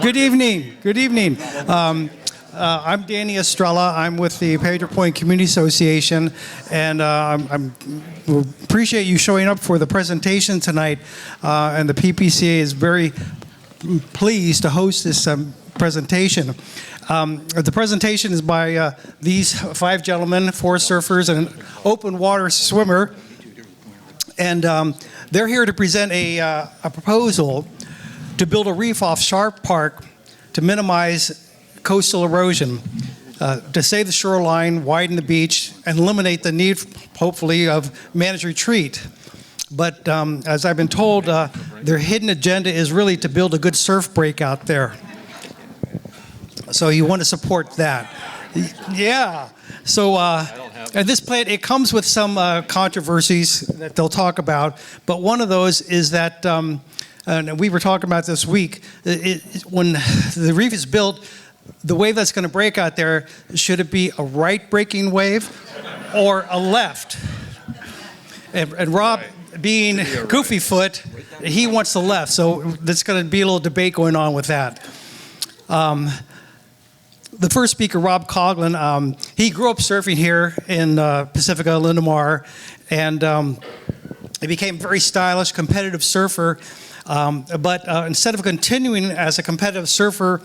Good evening. Good evening. I'm Danny Estrella. I'm with the Pedro Point Community Association, and we appreciate you showing up for the presentation tonight. And the PPCA is very pleased to host this presentation. The presentation is by these five gentlemen, four surfers and an open water swimmer, and they're here to present a proposal to build a reef offshore park to minimize coastal erosion, to save the shoreline, widen the beach, and eliminate the need, hopefully, of managed retreat. But as I've been told, their hidden agenda is really to build a good surf break out there. So you want to support that. Yeah. So, and this plan, it comes with some controversies that they'll talk about, but one of those is that and we were talking about this week, when the reef is built, the wave that's going to break out there, should it be a right breaking wave or a left? And Rob, being goofy foot, he wants the left. So there's going to be a little debate going on with that. The first speaker, Rob Coughlin, he grew up surfing here in Pacifica, Lindomar, and he became a very stylish, competitive surfer. But instead of continuing as a competitive surfer,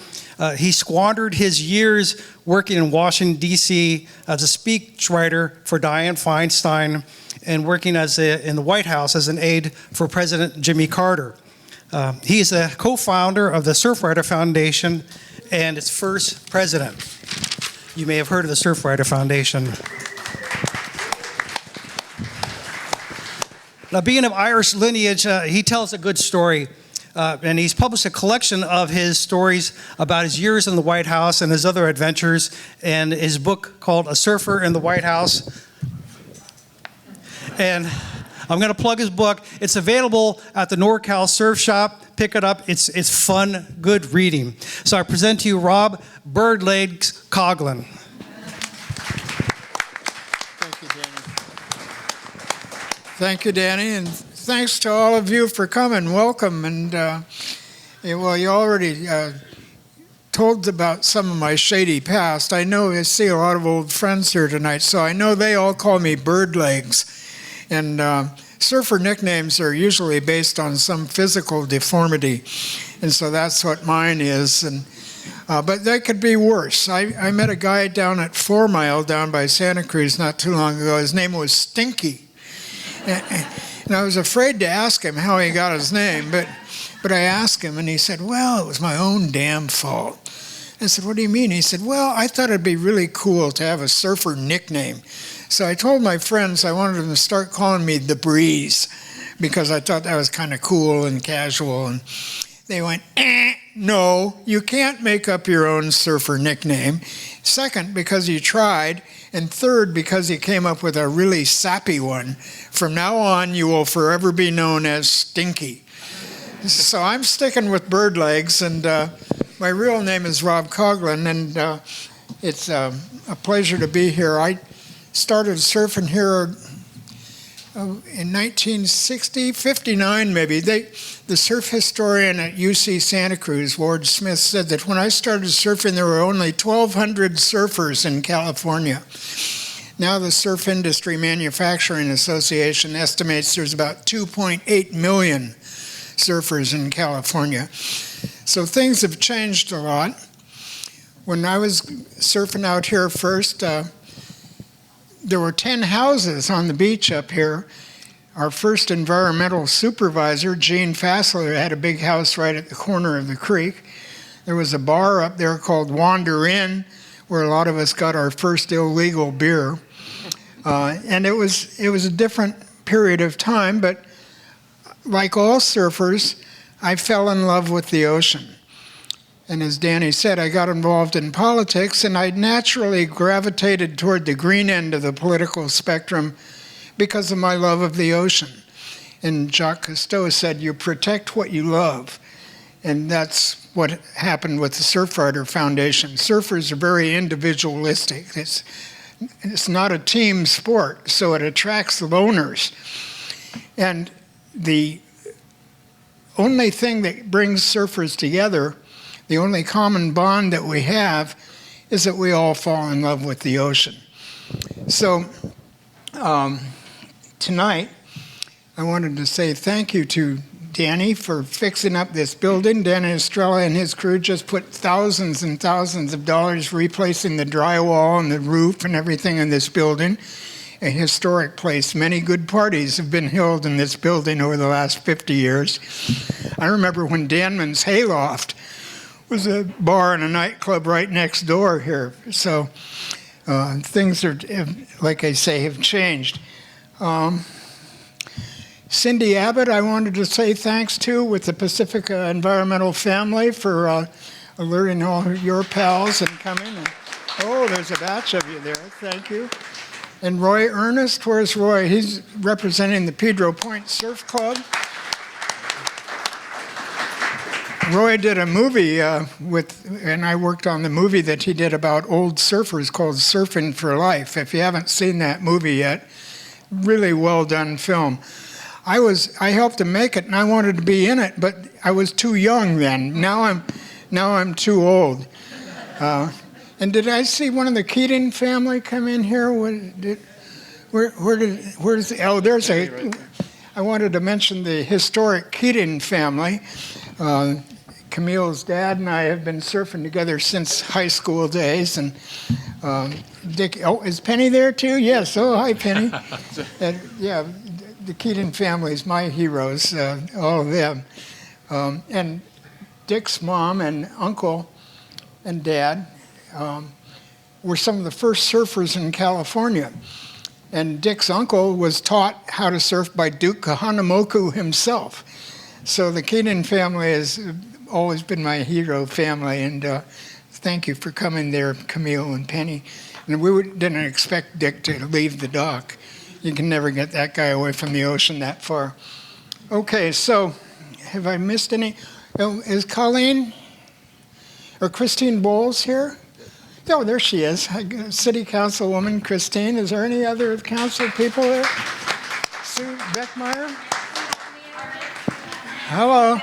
he squandered his years working in Washington, D.C. as a speechwriter for Dianne Feinstein and working in the White House as an aide for President Jimmy Carter. He is the co-founder of the Surfrider Foundation and its first president. You may have heard of the Surfrider Foundation. Now, being of Irish lineage, he tells a good story, and he's published a collection of his stories about his years in the White House and his other adventures, and his book called A Surfer in the White House. And I'm going to plug his book. It's available at the NorCal Surf Shop. Pick it up. It's fun, good reading. So I present to you Rob Birdlegs Coughlin. Thank you, Danny, and thanks to all of you for coming. Welcome. And well, you already told about some of my shady past. I know I see a lot of old friends here tonight, so I know they all call me Birdlegs. And surfer nicknames are usually based on some physical deformity, and so that's what mine is. And but they could be worse. I met a guy down at 4 Mile down by Santa Cruz not too long ago. His name was Stinky. And I was afraid to ask him how he got his name, but I asked him, and he said, well, it was my own damn fault. I said, what do you mean? He said, well, I thought it'd be really cool to have a surfer nickname. So I told my friends I wanted them to start calling me The Breeze, because I thought that was kind of cool and casual. And they went, no, you can't make up your own surfer nickname. Second, because you tried. And third, because he came up with a really sappy one. From now on, you will forever be known as Stinky. So I'm sticking with Birdlegs, and my real name is Rob Coughlin, and it's a pleasure to be here. I started surfing here in 1960, 59 maybe. The surf historian at UC Santa Cruz, Ward Smith, said that when I started surfing, there were only 1,200 surfers in California. Now the Surf Industry Manufacturing Association estimates there's about 2.8 million surfers in California. So things have changed a lot. When I was surfing out here first, there were 10 houses on the beach up here. Our first environmental supervisor, Gene Fassler, had a big house right at the corner of the creek. There was a bar up there called Wander Inn, where a lot of us got our first illegal beer. And it was a different period of time, but like all surfers, I fell in love with the ocean. And as Danny said, I got involved in politics, and I naturally gravitated toward the green end of the political spectrum because of my love of the ocean. And Jacques Cousteau said, you protect what you love. And that's what happened with the Surfrider Foundation. Surfers are very individualistic. It's not a team sport, so it attracts loners. And the only thing that brings surfers together The only common bond that we have is that we all fall in love with the ocean. So tonight, I wanted to say thank you to Danny for fixing up this building. Danny Estrella and his crew just put thousands and thousands of dollars replacing the drywall and the roof and everything in this building. A historic place. Many good parties have been held in this building over the last 50 years. I remember when Danman's Hayloft was a bar and a nightclub right next door here. So things are, like I say, have changed. Cindy Abbott, I wanted to say thanks to with the Pacifica Environmental family for alerting all your pals and coming. And, oh, there's a batch of you there. Thank you. And Roy Ernest, where's Roy? He's representing the Pedro Point Surf Club. Roy did a movie and I worked on the movie that he did about old surfers called Surfing for Life. If you haven't seen that movie yet, really well done film. I helped him make it, and I wanted to be in it, but I was too young then. Now I'm too old. And did I see one of the Keating family come in here? I wanted to mention the historic Keating family. Camille's dad and I have been surfing together since high school days, and Dick. Oh, is Penny there too? Yes. Oh, hi, Penny. Yeah. The Keating family is my heroes, all of them. And Dick's mom and uncle and dad were some of the first surfers in California. And Dick's uncle was taught how to surf by Duke Kahanamoku himself. So the Keating family has always been my hero family, and thank you for coming there, Camille and Penny. And we didn't expect Dick to leave the dock. You can never get that guy away from the ocean that far. Okay, so have I missed any? Is Colleen or Christine Bowles here? Oh, there she is. City Councilwoman Christine. Is there any other council people there? Sue Beckmeyer? Hello.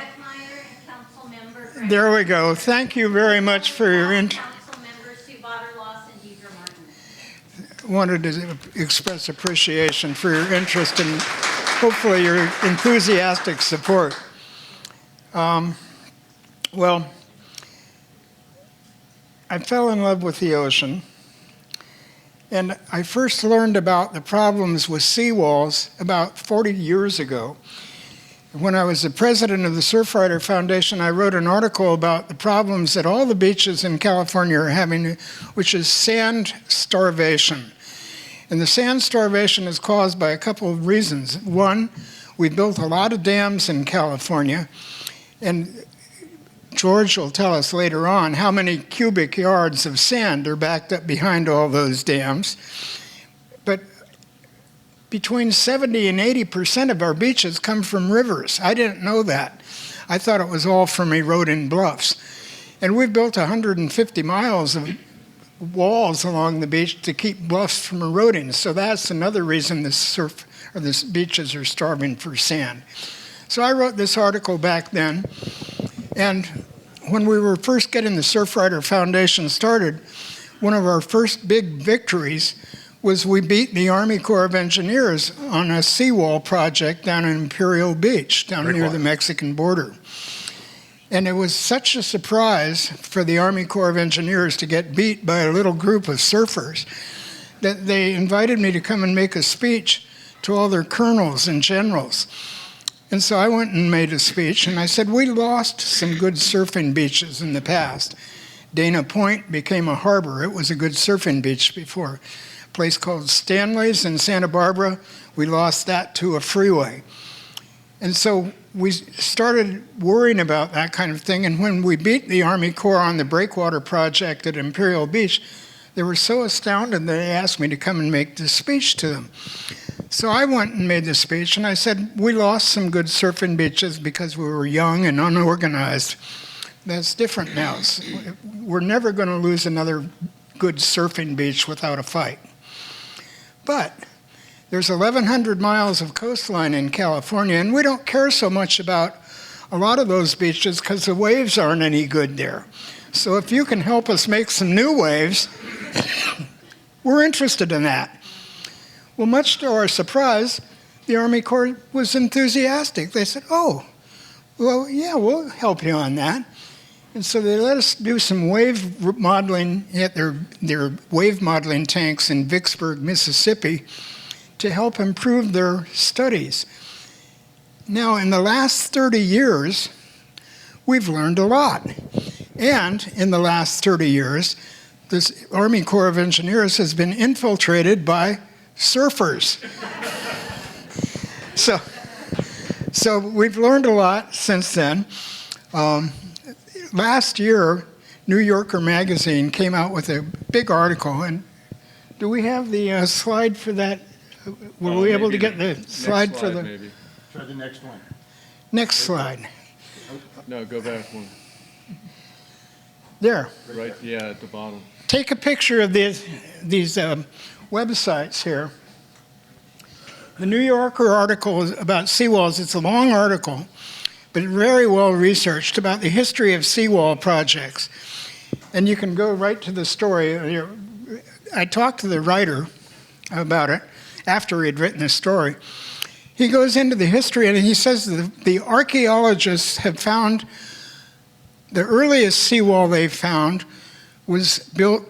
There we go. Thank you very much for your interest. Wanted to express appreciation for your interest and hopefully your enthusiastic support. Well, I fell in love with the ocean, and I first learned about the problems with seawalls about 40 years ago. When I was the president of the Surfrider Foundation, I wrote an article about the problems that all the beaches in California are having, which is sand starvation. And the sand starvation is caused by a couple of reasons. One, we built a lot of dams in California, and George will tell us later on how many cubic yards of sand are backed up behind all those dams. But between 70 and 80% of our beaches come from rivers. I didn't know that. I thought it was all from eroding bluffs. And we've built 150 miles of walls along the beach to keep bluffs from eroding. So that's another reason the beaches are starving for sand. So I wrote this article back then, and when we were first getting the Surfrider Foundation started, one of our first big victories was we beat the Army Corps of Engineers on a seawall project down in Imperial Beach, down near the Mexican border. And it was such a surprise for the Army Corps of Engineers to get beat by a little group of surfers that they invited me to come and make a speech to all their colonels and generals. And so I went and made a speech, and I said, we lost some good surfing beaches in the past. Dana Point became a harbor. It was a good surfing beach before. A place called Stanley's in Santa Barbara, we lost that to a freeway. And so we started worrying about that kind of thing, and when we beat the Army Corps on the breakwater project at Imperial Beach, they were so astounded that they asked me to come and make this speech to them. So I went and made the speech, and I said, we lost some good surfing beaches because we were young and unorganized. That's different now. We're never going to lose another good surfing beach without a fight. But there's 1,100 miles of coastline in California, and we don't care so much about a lot of those beaches because the waves aren't any good there. So if you can help us make some new waves, we're interested in that. Well, much to our surprise, the Army Corps was enthusiastic. They said, oh, well, yeah, we'll help you on that. And so they let us do some wave modeling at their wave modeling tanks in Vicksburg, Mississippi, to help improve their studies. Now, in the last 30 years, we've learned a lot. And in the last 30 years, this Army Corps of Engineers has been infiltrated by surfers. So we've learned a lot since then. Last year, New Yorker magazine came out with a big article, and do we have the slide for that? Were we able to get the slide for the... Maybe. Try the next one. Next slide. No, go back one. There. Right, yeah, at the bottom. Take a picture of these websites here. The New Yorker article is about seawalls. It's a long article, but very well researched about the history of seawall projects. And you can go right to the story. I talked to the writer about it after he'd written the story. He goes into the history and he says the archaeologists have found the earliest seawall they found was built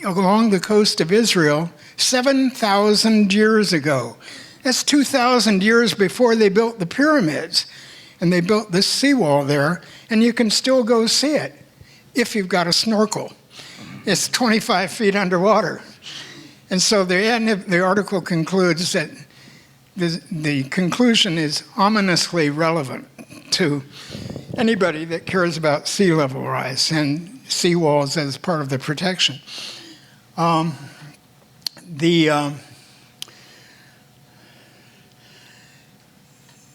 along the coast of Israel 7,000 years ago. That's 2,000 years before they built the pyramids. And they built this seawall there, and you can still go see it if you've got a snorkel. It's 25 feet underwater. And so the end of the article concludes that the conclusion is ominously relevant to anybody that cares about sea level rise and seawalls as part of the protection.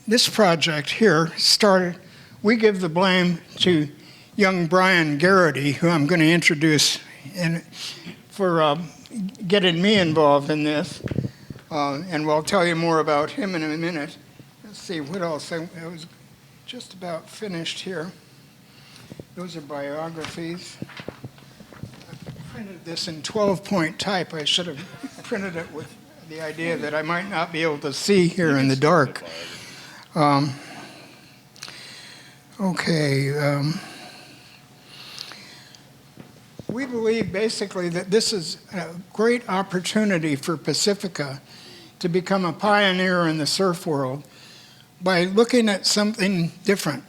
This project here started, we give the blame to young Brian Garrity, who I'm going to introduce for getting me involved in this. And we'll tell you more about him in a minute. Let's see, what else? I was just about finished here. Those are biographies. I printed this in 12-point type. I should have printed it with the idea that I might not be able to see here in the dark. We believe basically that this is a great opportunity for Pacifica to become a pioneer in the surf world by looking at something different.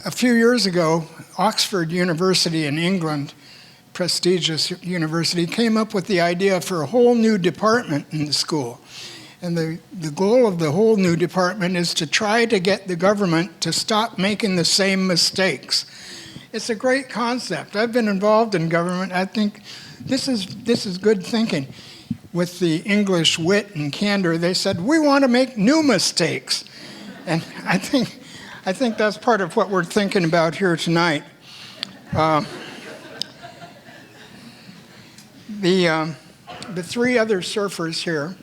A few years ago, Oxford University in England, prestigious university, came up with the idea for a whole new department in the school. And the goal of the whole new department is to try to get the government to stop making the same mistakes. It's a great concept. I've been involved in government. I think this is good thinking. With the English wit and candor, they said, we want to make new mistakes. And I think that's part of what we're thinking about here tonight. The three other surfers here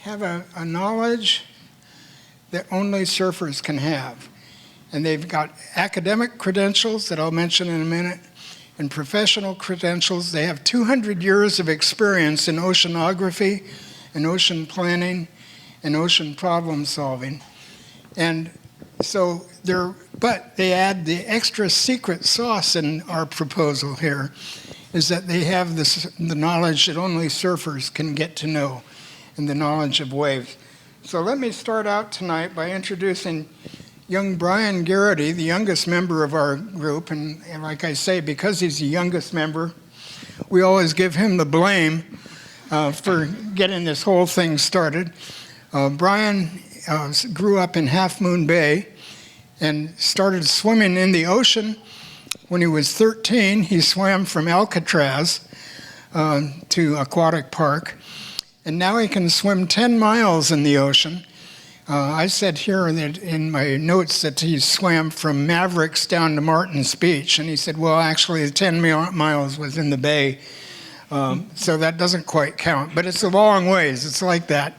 have a knowledge that only surfers can have. And they've got academic credentials that I'll mention in a minute, and professional credentials. They have 200 years of experience in oceanography, and ocean planning, and ocean problem solving. And so but they add the extra secret sauce in our proposal here, is that they have the knowledge that only surfers can get to know, and the knowledge of waves. So let me start out tonight by introducing young Brian Garrity, the youngest member of our group. And like I say, because he's the youngest member, we always give him the blame for getting this whole thing started. Brian grew up in Half Moon Bay and started swimming in the ocean when he was 13. He swam from Alcatraz to Aquatic Park, and now he can swim 10 miles in the ocean. I said here in my notes that he swam from Mavericks down to Martin's Beach, and he said, well, actually, the 10 miles was in the bay, so that doesn't quite count, but it's a long ways. It's like that.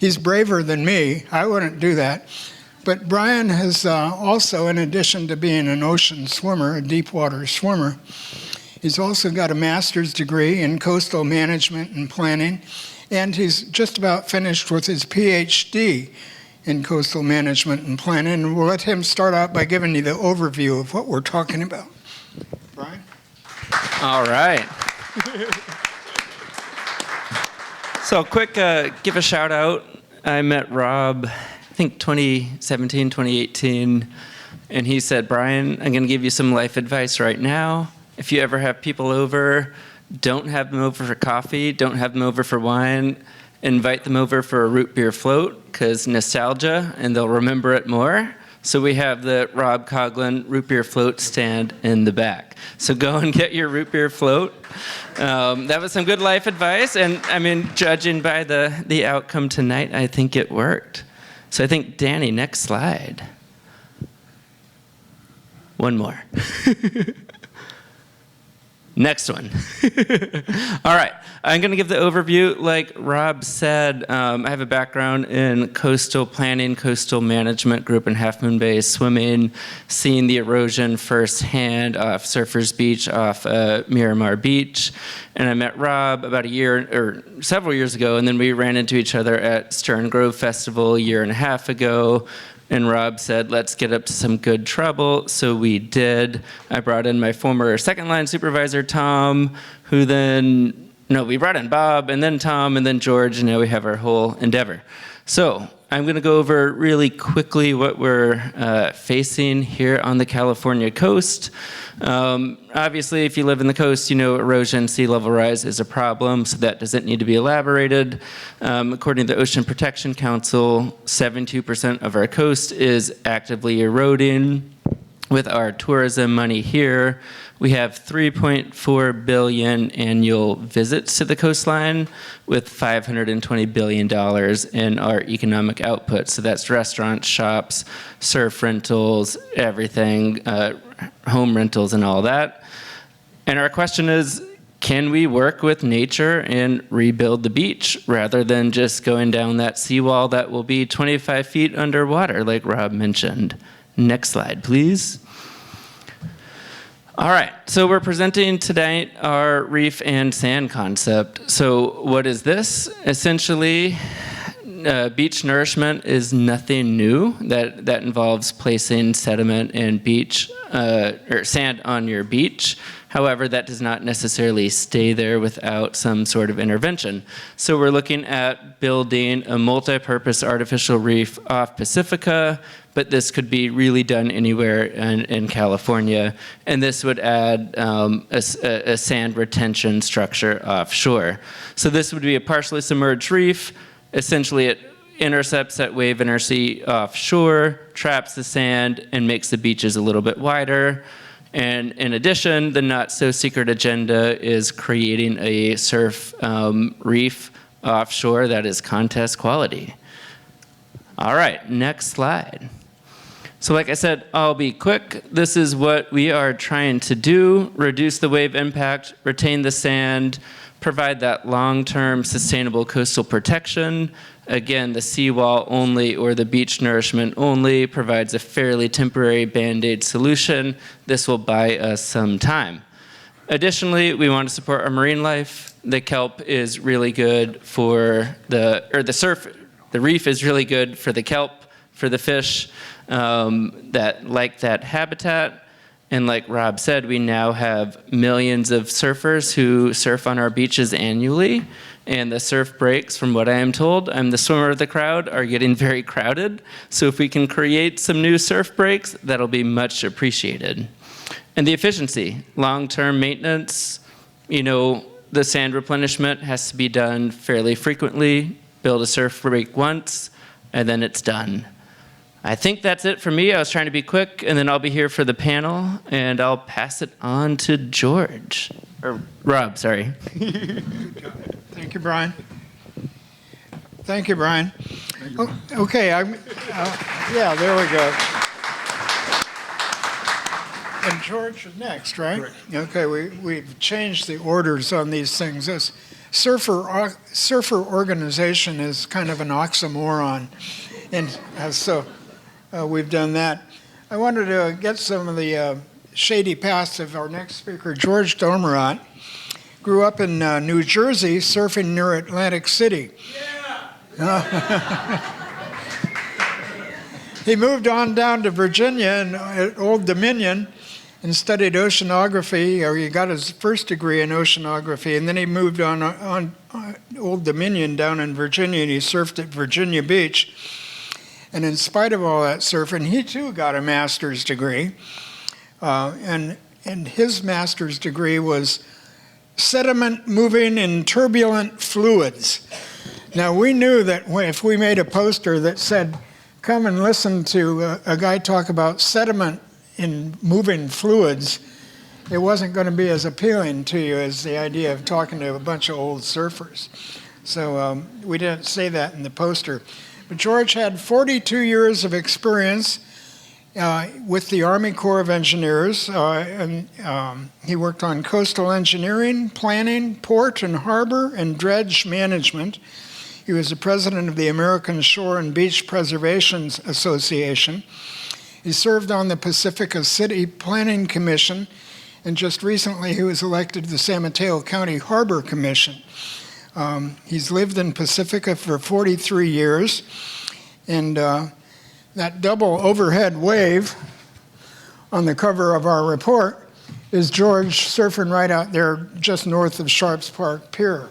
He's braver than me. I wouldn't do that. But Brian has also, in addition to being an ocean swimmer, a deep water swimmer, he's also got a master's degree in coastal management and planning, and he's just about finished with his PhD in coastal management and planning. And we'll let him start out by giving you the overview of what we're talking about. Brian? All right. So quick, give a shout out. I met Rob, I think 2017, 2018, and he said, Brian, I'm going to give you some life advice right now. If you ever have people over, don't have them over for coffee, don't have them over for wine, invite them over for a root beer float, because nostalgia, and they'll remember it more. So we have the Rob Coughlin root beer float stand in the back. So go and get your root beer float. That was some good life advice, and I mean, judging by the outcome tonight, I think it worked. So I think, Danny, next slide. One more. Next one. All right, I'm going to give the overview. Like Rob said, I have a background in coastal planning, coastal management group in Half Moon Bay swimming, seeing the erosion firsthand off Surfers Beach, off Miramar Beach. And I met Rob about a year or several years ago, and then we ran into each other at Stern Grove Festival a year and a half ago. And Rob said, let's get up to some good trouble. So we did. I brought in my former second line supervisor, Tom, we brought in Bob, and then Tom, and then George, and now we have our whole endeavor. So I'm going to go over really quickly what we're facing here on the California coast. Obviously, if you live in the coast, you know erosion, sea level rise is a problem, so that doesn't need to be elaborated. According to the Ocean Protection Council, 72% of our coast is actively eroding. With our tourism money here, we have 3.4 billion annual visits to the coastline with $520 billion in our economic output. So that's restaurants, shops, surf rentals, everything, home rentals and all that. And our question is, can we work with nature and rebuild the beach rather than just going down that seawall that will be 25 feet underwater, like Rob mentioned? Next slide, please. All right, so we're presenting tonight our reef and sand concept. So what is this? Essentially, beach nourishment is nothing new. That involves placing sediment and beach or sand on your beach. However, that does not necessarily stay there without some sort of intervention. So we're looking at building a multi-purpose artificial reef off Pacifica, but this could be really done anywhere in California. And this would add a sand retention structure offshore. So this would be a partially submerged reef. Essentially, it intercepts that wave inertia offshore, traps the sand, and makes the beaches a little bit wider. And in addition, the not-so-secret agenda is creating a surf reef offshore that is contest quality. All right, next slide. So like I said, I'll be quick. This is what we are trying to do: reduce the wave impact, retain the sand, provide that long-term sustainable coastal protection. Again, the seawall only or the beach nourishment only provides a fairly temporary Band-Aid solution. This will buy us some time. Additionally, we want to support our marine life. The kelp is really good for the reef is really good for the kelp, for the fish that like that habitat. And like Rob said, we now have millions of surfers who surf on our beaches annually. And the surf breaks, from what I am told, I'm the swimmer of the crowd, are getting very crowded. So if we can create some new surf breaks, that'll be much appreciated. And the efficiency, long-term maintenance, the sand replenishment has to be done fairly frequently. Build a surf break once, and then it's done. I think that's it for me. I was trying to be quick, and then I'll be here for the panel, and I'll pass it on to George. Or Rob, sorry. Thank you, Brian. Thank you, Brian. Oh, okay, yeah, there we go. And George is next, right? Correct. Okay, we've changed the orders on these things. surfer organization is kind of an oxymoron, and so we've done that. I wanted to get some of the shady past of our next speaker. George Dormerat grew up in New Jersey, surfing near Atlantic City. He moved on down to Virginia and Old Dominion and studied oceanography, or he got his first degree in oceanography, and then he moved on Old Dominion down in Virginia, and he surfed at Virginia Beach. And in spite of all that surfing, he too got a master's degree, and his master's degree was sediment moving in turbulent fluids. Now, we knew that if we made a poster that said, "Come and listen to a guy talk about sediment in moving fluids," it wasn't going to be as appealing to you as the idea of talking to a bunch of old surfers. So we didn't say that in the poster. But George had 42 years of experience with the Army Corps of Engineers, and he worked on coastal engineering, planning, port and harbor, and dredge management. He was the president of the American Shore and Beach Preservation Association. He served on the Pacifica City Planning Commission, and just recently he was elected to the San Mateo County Harbor Commission. He's lived in Pacifica for 43 years, and that double overhead wave on the cover of our report is George surfing right out there just north of Sharps Park Pier.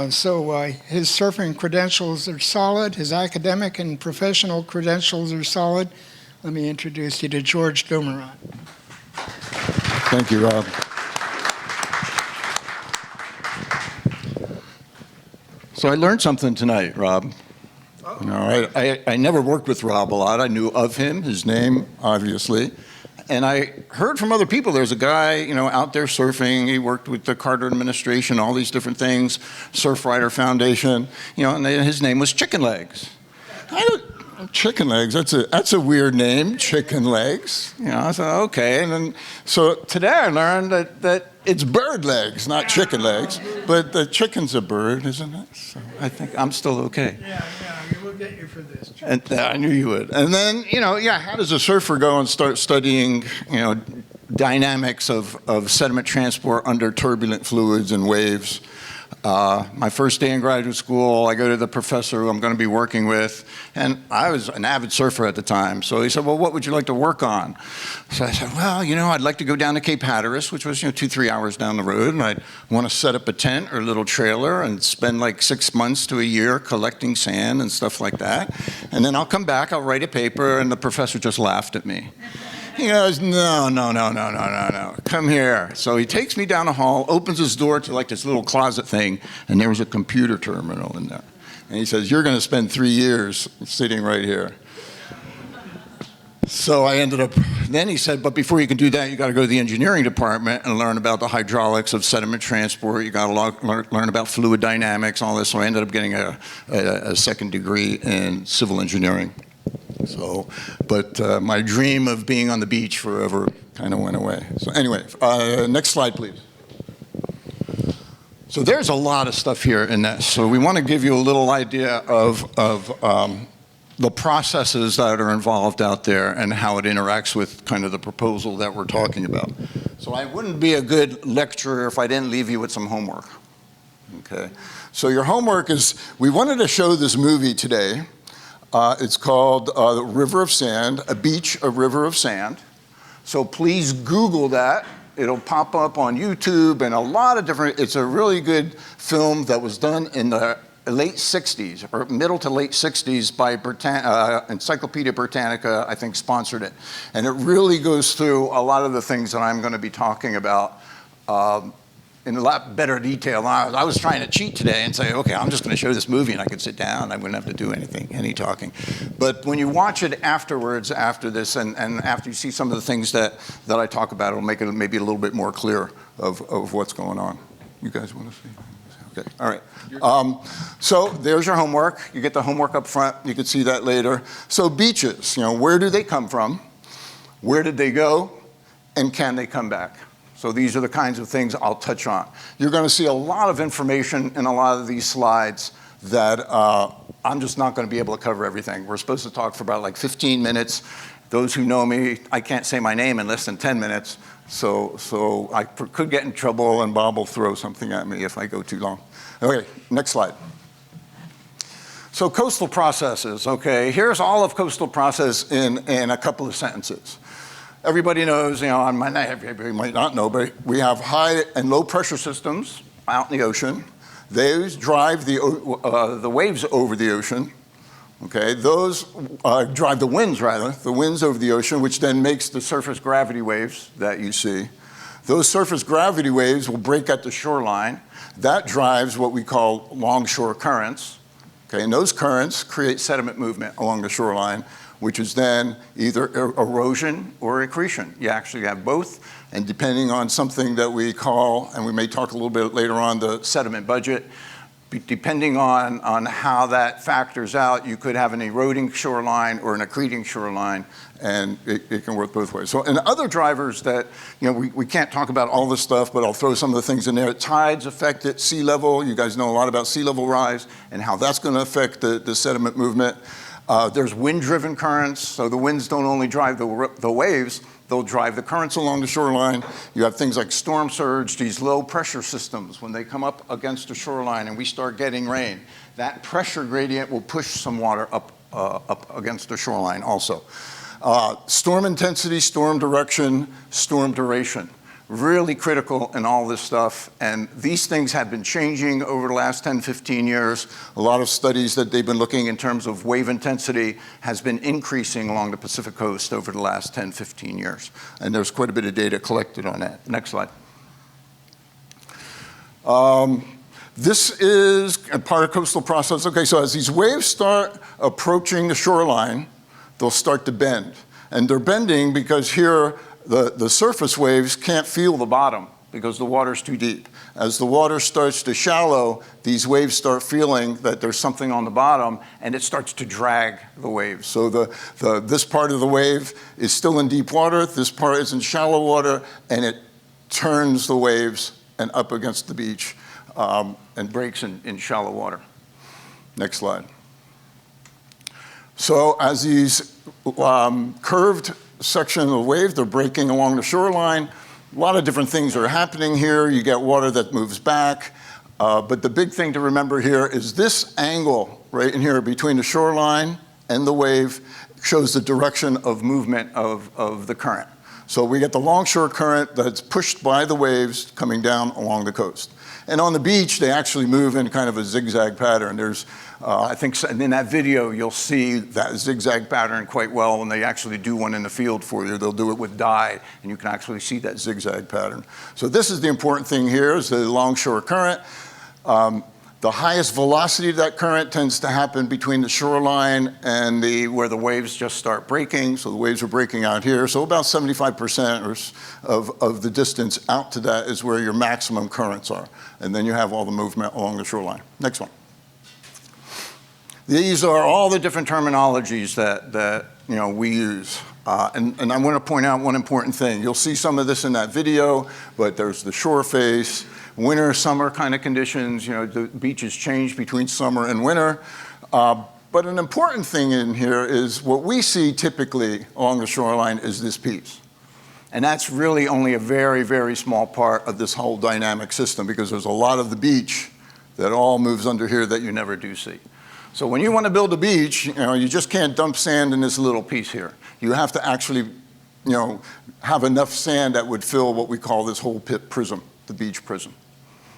So his surfing credentials are solid, his academic and professional credentials are solid. Let me introduce you to George Dormerat. Thank you, Rob. So I learned something tonight, Rob. You know, I never worked with Rob a lot. I knew of him, his name, obviously. And I heard from other people, there's a guy, you know, out there surfing. He worked with the Carter administration, all these different things, Surfrider Foundation, you know, and his name was Chicken Legs. Chicken Legs, that's a weird name, Chicken Legs. You know, I thought, okay. And then, so today I learned that it's bird legs, not chicken legs. But the chicken's a bird, isn't it? So I think I'm still okay. Yeah, we'll get you for this. And I knew you would. And then, you know, yeah, how does a surfer go and start studying, you know, dynamics of sediment transport under turbulent fluids and waves? My first day in graduate school, I go to the professor who I'm going to be working with, and I was an avid surfer at the time. So he said, well, what would you like to work on? So I said, well, you know, I'd like to go down to Cape Hatteras, which was, you know, 2-3 hours down the road, and I'd want to set up a tent or a little trailer and spend like 6 months to a year collecting sand and stuff like that. And then I'll come back, I'll write a paper, and the professor just laughed at me. He goes, no, come here. So he takes me down the hall, opens his door to like this little closet thing, and there was a computer terminal in there. And he says, you're going to spend 3 years sitting right here. So I ended up, then he said, but before you can do that, you got to go to the engineering department and learn about the hydraulics of sediment transport. You got to learn about fluid dynamics, all this. So I ended up getting a second degree in civil engineering. So, but my dream of being on the beach forever kind of went away. So anyway, next slide, please. So there's a lot of stuff here in this. So we want to give you a little idea of the processes that are involved out there and how it interacts with kind of the proposal that we're talking about. So I wouldn't be a good lecturer if I didn't leave you with some homework. Okay. So your homework is, we wanted to show this movie today. It's called River of Sand, A Beach, a River of Sand. So please Google that. It'll pop up on YouTube and a lot of different, it's a really good film that was done in the late 60s, or middle to late 60s by Encyclopedia Britannica, I think, sponsored it. And it really goes through a lot of the things that I'm going to be talking about in a lot better detail. I was trying to cheat today and say, okay, I'm just going to show this movie and I could sit down. I wouldn't have to do any talking. But when you watch it afterwards, after this, and after you see some of the things that I talk about, it'll make it maybe a little bit more clear of what's going on. You guys want to see? Okay, all right. So there's your homework. You get the homework up front. You can see that later. So beaches, you know, where do they come from? Where did they go? And can they come back? So these are the kinds of things I'll touch on. You're going to see a lot of information in a lot of these slides that I'm just not going to be able to cover everything. We're supposed to talk for about like 15 minutes. Those who know me, I can't say my name in less than 10 minutes. So I could get in trouble, and Bob will throw something at me if I go too long. Okay, next slide. So coastal processes, okay. Here's all of coastal process in a couple of sentences. Everybody knows, everybody might not know, but we have high and low pressure systems out in the ocean. Those drive the waves over the ocean. Okay, those drive the winds over the ocean, which then makes the surface gravity waves that you see. Those surface gravity waves will break at the shoreline. That drives what we call longshore currents. Okay, and those currents create sediment movement along the shoreline, which is then either erosion or accretion. You actually have both, and depending on something that we call, and we may talk a little bit later on, the sediment budget, depending on how that factors out, you could have an eroding shoreline or an accreting shoreline, and it can work both ways. So, and other drivers that, we can't talk about all this stuff, but I'll throw some of the things in there. Tides affect it, sea level. You guys know a lot about sea level rise and how that's going to affect the sediment movement. There's wind-driven currents, so the winds don't only drive the waves, they'll drive the currents along the shoreline. You have things like storm surge, these low pressure systems. When they come up against the shoreline and we start getting rain, that pressure gradient will push some water up against the shoreline also. Storm intensity, storm direction, storm duration. Really critical in all this stuff, and these things have been changing over the last 10, 15 years. A lot of studies that they've been looking in terms of wave intensity has been increasing along the Pacific coast over the last 10, 15 years, and there's quite a bit of data collected on that. Next slide. This is a part of coastal process. Okay, so as these waves start approaching the shoreline, they'll start to bend, and they're bending because here the surface waves can't feel the bottom because the water's too deep. As the water starts to shallow, these waves start feeling that there's something on the bottom, and it starts to drag the waves. So this part of the wave is still in deep water, this part is in shallow water, and it turns the waves and up against the beach and breaks in shallow water. Next slide. So as these curved section of the wave, they're breaking along the shoreline. A lot of different things are happening here. You get water that moves back. But the big thing to remember here is this angle right in here between the shoreline and the wave shows the direction of movement of the current. So we get the longshore current that's pushed by the waves coming down along the coast. And on the beach, they actually move in kind of a zigzag pattern. There's, I think in that video, you'll see that zigzag pattern quite well when they actually do one in the field for you. They'll do it with dye, and you can actually see that zigzag pattern. So this is the important thing here, is the longshore current. The highest velocity of that current tends to happen between the shoreline and where the waves just start breaking. So the waves are breaking out here. So about 75% of the distance out to that is where your maximum currents are. And then you have all the movement along the shoreline. Next one. These are all the different terminologies that we use. And I want to point out one important thing. You'll see some of this in that video, but there's the shore face, winter, summer kind of conditions. The beaches change between summer and winter. But an important thing in here is what we see typically along the shoreline is this piece. And that's really only a very, very small part of this whole dynamic system, because there's a lot of the beach that all moves under here that you never do see. So when you want to build a beach, you just can't dump sand in this little piece here. You have to actually, have enough sand that would fill what we call this whole pit prism, the beach prism.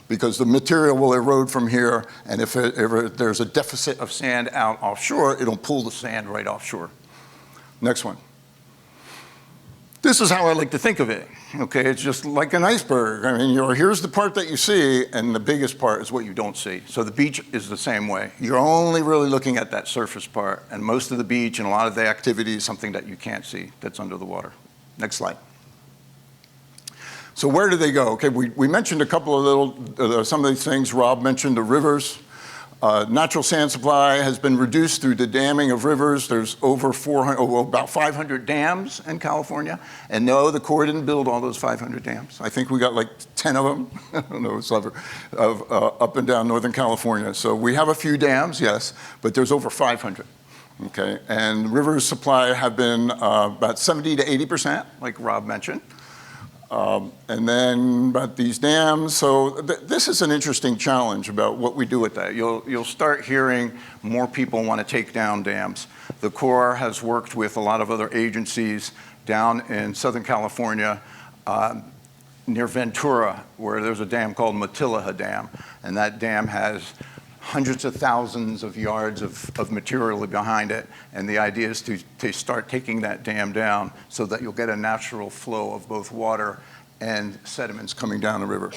Because the material will erode from here, and if there's a deficit of sand out offshore, it'll pull the sand right offshore. Next one. This is how I like to think of it. Okay, it's just like an iceberg. I mean, here's the part that you see, and the biggest part is what you don't see. So the beach is the same way. You're only really looking at that surface part, and most of the beach and a lot of the activity is something that you can't see that's under the water. Next slide. So where do they go? Okay, we mentioned a couple of some of these things. Rob mentioned the rivers. Natural sand supply has been reduced through the damming of rivers. There's over about 500 dams in California. And no, the Corps didn't build all those 500 dams. I think we got like 10 of them. I don't know, up and down Northern California. So we have a few dams, yes, but there's over 500. Okay, and river supply have been about 70 to 80%, like Rob mentioned. And then about these dams, so this is an interesting challenge about what we do with that. You'll start hearing more people want to take down dams. The Corps has worked with a lot of other agencies down in Southern California, near Ventura, where there's a dam called Matilaha Dam, and that dam has hundreds of thousands of yards of material behind it, and the idea is to start taking that dam down so that you'll get a natural flow of both water and sediments coming down the river.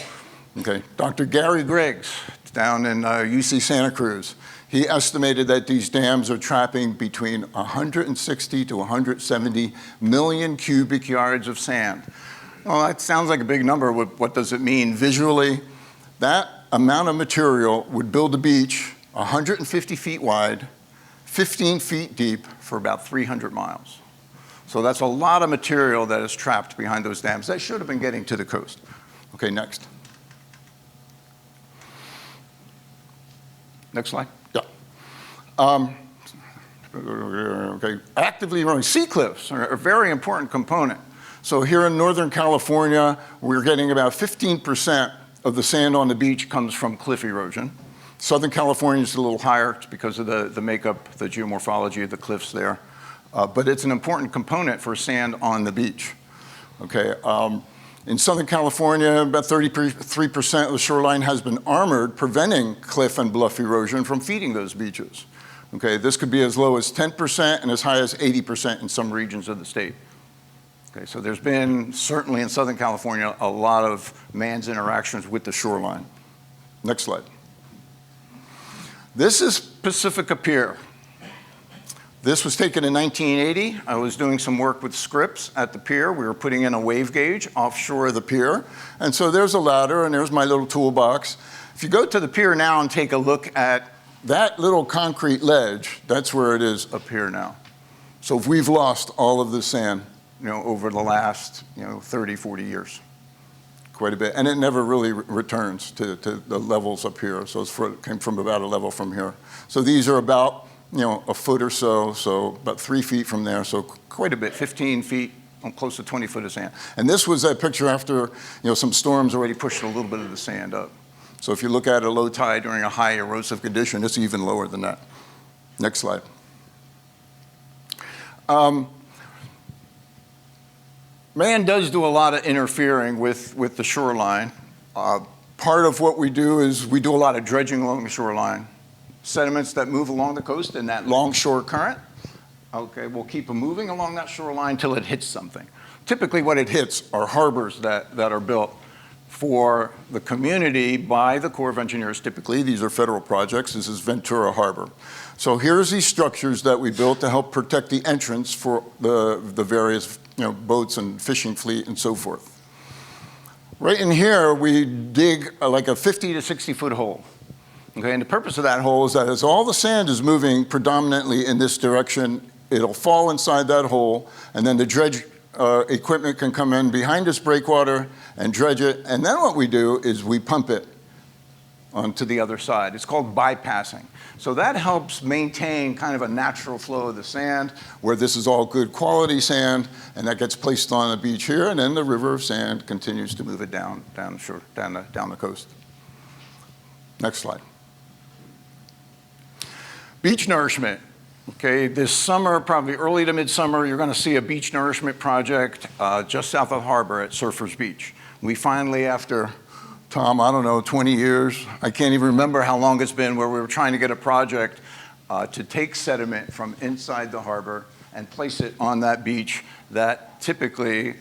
Okay, Dr. Gary Griggs down in UC Santa Cruz, he estimated that these dams are trapping between 160 to 170 million cubic yards of sand. Well, that sounds like a big number. What does it mean visually? That amount of material would build a beach 150 feet wide, 15 feet deep for about 300 miles. So that's a lot of material that is trapped behind those dams. That should have been getting to the coast. Okay, next. Next slide. Yeah. Okay, actively running sea cliffs are a very important component. So here in Northern California, we're getting about 15% of the sand on the beach comes from cliff erosion. Southern California is a little higher because of the makeup, the geomorphology of the cliffs there. But it's an important component for sand on the beach. Okay, in Southern California, about 33% of the shoreline has been armored, preventing cliff and bluff erosion from feeding those beaches. Okay, this could be as low as 10% and as high as 80% in some regions of the state. Okay, so there's been, certainly in Southern California, a lot of man's interactions with the shoreline. Next slide. This is Pacifica Pier. This was taken in 1980. I was doing some work with Scripps at the pier. We were putting in a wave gauge offshore of the pier. And so there's a ladder, and there's my little toolbox. If you go to the pier now and take a look at that little concrete ledge, that's where it is up here now. So we've lost all of the sand, over the last, 30, 40 years, quite a bit. And it never really returns to the levels up here. So it came from about a level from here. So these are about, a foot or so about 3 feet from there. So quite a bit, 15 feet, close to 20 foot of sand. And this was that picture after, some storms already pushed a little bit of the sand up. So if you look at a low tide during a high erosive condition, it's even lower than that. Next slide. Man does do a lot of interfering with the shoreline. Part of what we do is we do a lot of dredging along the shoreline. Sediments that move along the coast in that longshore current, okay, we'll keep them moving along that shoreline till it hits something. Typically what it hits are harbors that are built for the community by the Corps of Engineers. Typically, these are federal projects. This is Ventura Harbor. So here's these structures that we built to help protect the entrance for the various boats and fishing fleet and so forth. Right in here, we dig like a 50 to 60 foot hole. Okay, and the purpose of that hole is that as all the sand is moving predominantly in this direction, it'll fall inside that hole, and then the dredge equipment can come in behind this breakwater and dredge it. And then what we do is we pump it onto the other side. It's called bypassing. So that helps maintain kind of a natural flow of the sand, where this is all good quality sand, and that gets placed on the beach here, and then the river of sand continues to move it down the coast. Next slide. Beach nourishment. Okay, this summer, probably early to midsummer, you're going to see a beach nourishment project just south of harbor at Surfers Beach. We finally, after, Tom, I don't know, 20 years, I can't even remember how long it's been, where we were trying to get a project to take sediment from inside the harbor and place it on that beach that typically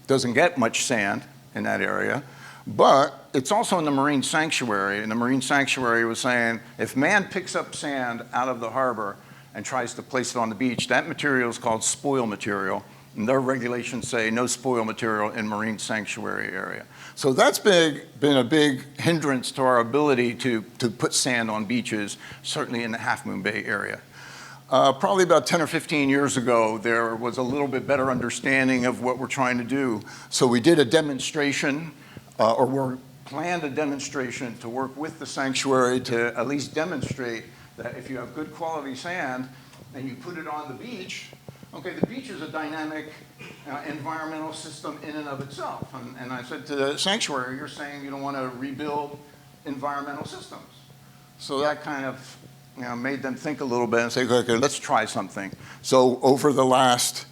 doesn't get much sand in that area. But it's also in the marine sanctuary, and the marine sanctuary was saying, if man picks up sand out of the harbor and tries to place it on the beach, that material is called spoil material, And their regulations say no spoil material in marine sanctuary area. So that's been a big hindrance to our ability to put sand on beaches, certainly in the Half Moon Bay area. Probably about 10 or 15 years ago, there was a little bit better understanding of what we're trying to do. So we did a demonstration, or planned a demonstration to work with the sanctuary to at least demonstrate that if you have good quality sand and you put it on the beach, okay, the beach is a dynamic environmental system in and of itself. And I said to the sanctuary, you're saying you don't want to rebuild environmental systems. So that kind of made them think a little bit and say, okay, let's try something. So over the last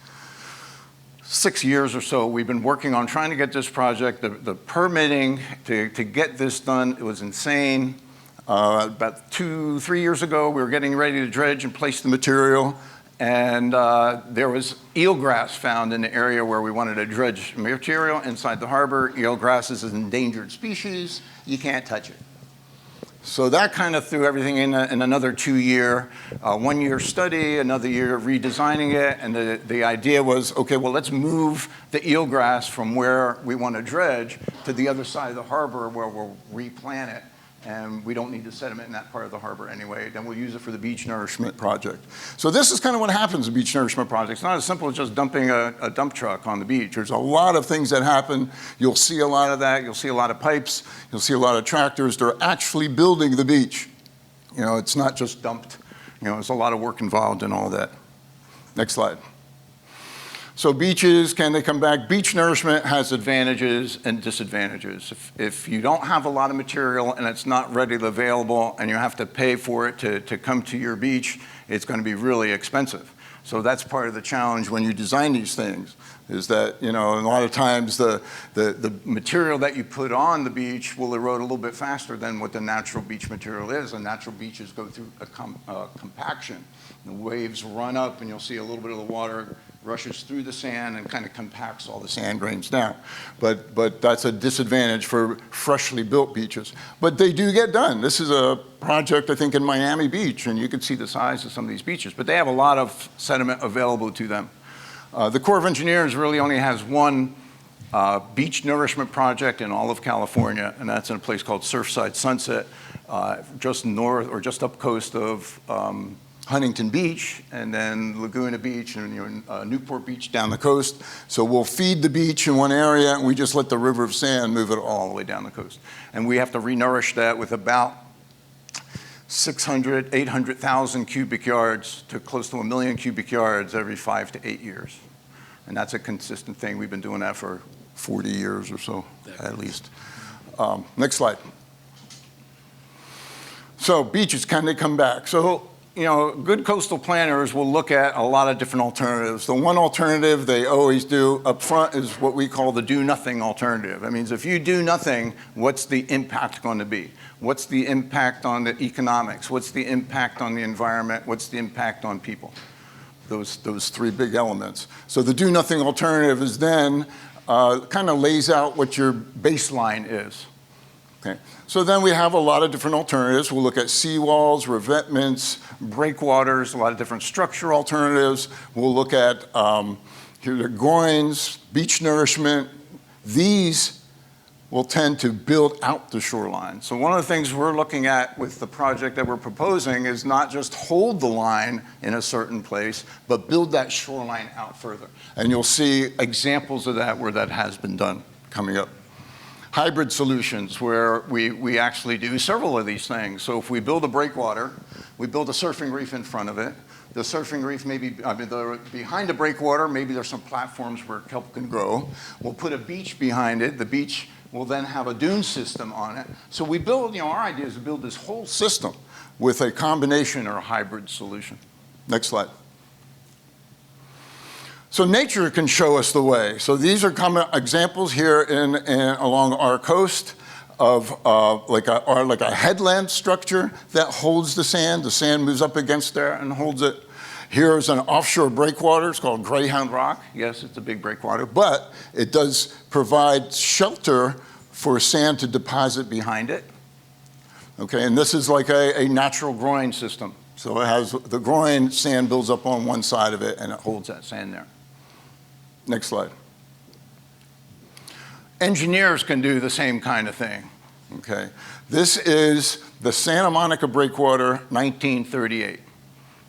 6 years or so, we've been working on trying to get this project, the permitting to get this done. It was insane. About 2-3 years ago, we were getting ready to dredge and place the material, and there was eelgrass found in the area where we wanted to dredge material inside the harbor. Eelgrass is an endangered species. You can't touch it. So that kind of threw everything in another 2-year, 1-year study, another year of redesigning it. And the idea was, okay, well, let's move the eelgrass from where we want to dredge to the other side of the harbor where we'll replant it. And we don't need the sediment in that part of the harbor anyway. Then we'll use it for the beach nourishment project. So this is kind of what happens in beach nourishment projects. It's not as simple as just dumping a dump truck on the beach. There's a lot of things that happen. You'll see a lot of that. You'll see a lot of pipes. You'll see a lot of tractors. They're actually building the beach. It's not just dumped. There's a lot of work involved in all that. Next slide. So beaches, can they come back? Beach nourishment has advantages and disadvantages. If you don't have a lot of material and it's not readily available and you have to pay for it to come to your beach, it's going to be really expensive. So that's part of the challenge when you design these things, is that, a lot of times the material that you put on the beach will erode a little bit faster than what the natural beach material is. And natural beaches go through a compaction. The waves run up and you'll see a little bit of the water rushes through the sand and kind of compacts all the sand grains down. But that's a disadvantage for freshly built beaches. But they do get done. This is a project, I think, in Miami Beach, and you can see the size of some of these beaches. But they have a lot of sediment available to them. The Corps of Engineers really only has one beach nourishment project in all of California, and that's in a place called Surfside Sunset, just north or just up coast of Huntington Beach, and then Laguna Beach and Newport Beach down the coast. So we'll feed the beach in one area, and we just let the river of sand move it all the way down the coast. And we have to renourish that with about 600, 800,000 cubic yards to close to 1 million cubic yards every 5 to 8 years. And that's a consistent thing. We've been doing that for 40 years or so, at least. Next slide. So beaches, can they come back? So, good coastal planners will look at a lot of different alternatives. The one alternative they always do up front is what we call the do-nothing alternative. That means if you do nothing, what's the impact going to be? What's the impact on the economics? What's the impact on the environment? What's the impact on people? Those three big elements. So the do-nothing alternative is then kind of lays out what your baseline is. Okay. So then we have a lot of different alternatives. We'll look at seawalls, revetments, breakwaters, a lot of different structure alternatives. We'll look at here the groins, beach nourishment. These will tend to build out the shoreline. So one of the things we're looking at with the project that we're proposing is not just hold the line in a certain place, but build that shoreline out further. And you'll see examples of that where that has been done coming up. Hybrid solutions where we actually do several of these things. So if we build a breakwater, we build a surfing reef in front of it. The surfing reef behind the breakwater, maybe there's some platforms where kelp can grow. We'll put a beach behind it. The beach will then have a dune system on it. So we build, our idea is to build this whole system with a combination or a hybrid solution. Next slide. So nature can show us the way. So these are common examples here along our coast of like a headland structure that holds the sand. The sand moves up against there and holds it. Here's an offshore breakwater. It's called Greyhound Rock. Yes, it's a big breakwater, but it does provide shelter for sand to deposit behind it. Okay, and this is like a natural groin system. So it has the groin, sand builds up on one side of it, and it holds that sand there. Next slide. Engineers can do the same kind of thing, okay? This is the Santa Monica Breakwater, 1938.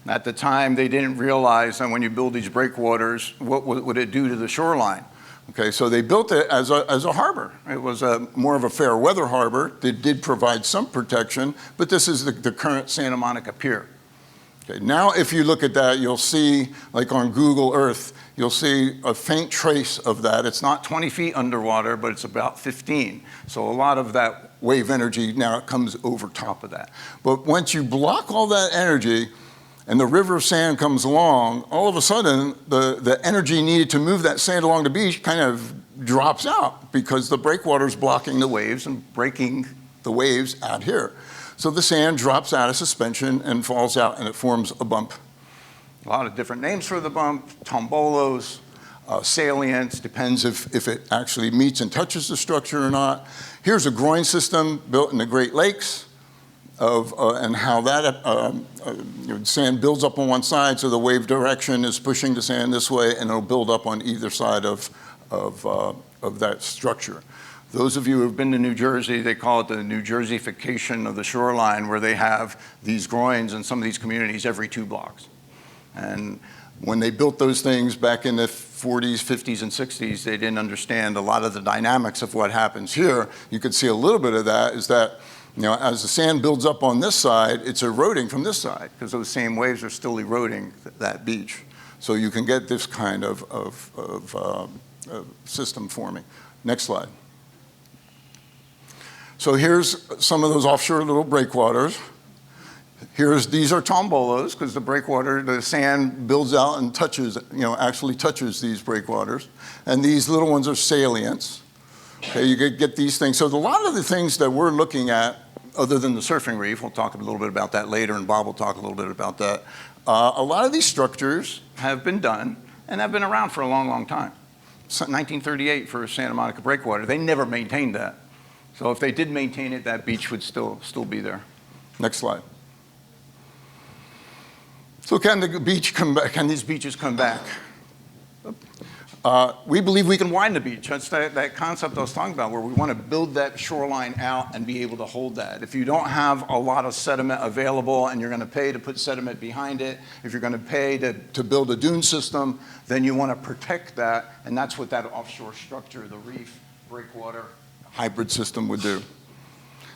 At the time, they didn't realize that when you build these breakwaters, what would it do to the shoreline? Okay, so they built it as a harbor. It was more of a fair weather harbor. It did provide some protection, but this is the current Santa Monica Pier. Okay, now if you look at that, you'll see, like on Google Earth, you'll see a faint trace of that. It's not 20 feet underwater, but it's about 15. So a lot of that wave energy now comes over top of that. But once you block all that energy, and the river of sand comes along, all of a sudden, the energy needed to move that sand along the beach kind of drops out because the breakwater is blocking the waves and breaking the waves out here. So the sand drops out of suspension and falls out, and it forms a bump. A lot of different names for the bump, tombolos, salients, depends if it actually meets and touches the structure or not. Here's a groin system built in the Great Lakes. And how that sand builds up on one side, so the wave direction is pushing the sand this way, and it'll build up on either side of that structure. Those of you who have been to New Jersey, they call it the New Jerseyfication of the shoreline, where they have these groins in some of these communities every 2 blocks. And when they built those things back in the 40s, 50s, and 60s, they didn't understand a lot of the dynamics of what happens here. You could see a little bit of that, is that as the sand builds up on this side, it's eroding from this side because those same waves are still eroding that beach. So you can get this kind of system forming. Next slide. So here's some of those offshore little breakwaters. These are tombolos because the sand builds out and touches, actually touches these breakwaters. And these little ones are salients. Okay, you get these things. So a lot of the things that we're looking at, other than the surfing reef, we'll talk a little bit about that later, and Bob will talk a little bit about that. A lot of these structures have been done and have been around for a long, long time. 1938 for Santa Monica Breakwater, they never maintained that. So if they did maintain it, that beach would still be there. Next slide. So can the beach come back? Can these beaches come back? We believe we can widen the beach. That's that concept I was talking about, where we want to build that shoreline out and be able to hold that. If you don't have a lot of sediment available and you're going to pay to put sediment behind it, if you're going to pay to build a dune system, then you want to protect that, and that's what that offshore structure, the reef, breakwater, hybrid system would do.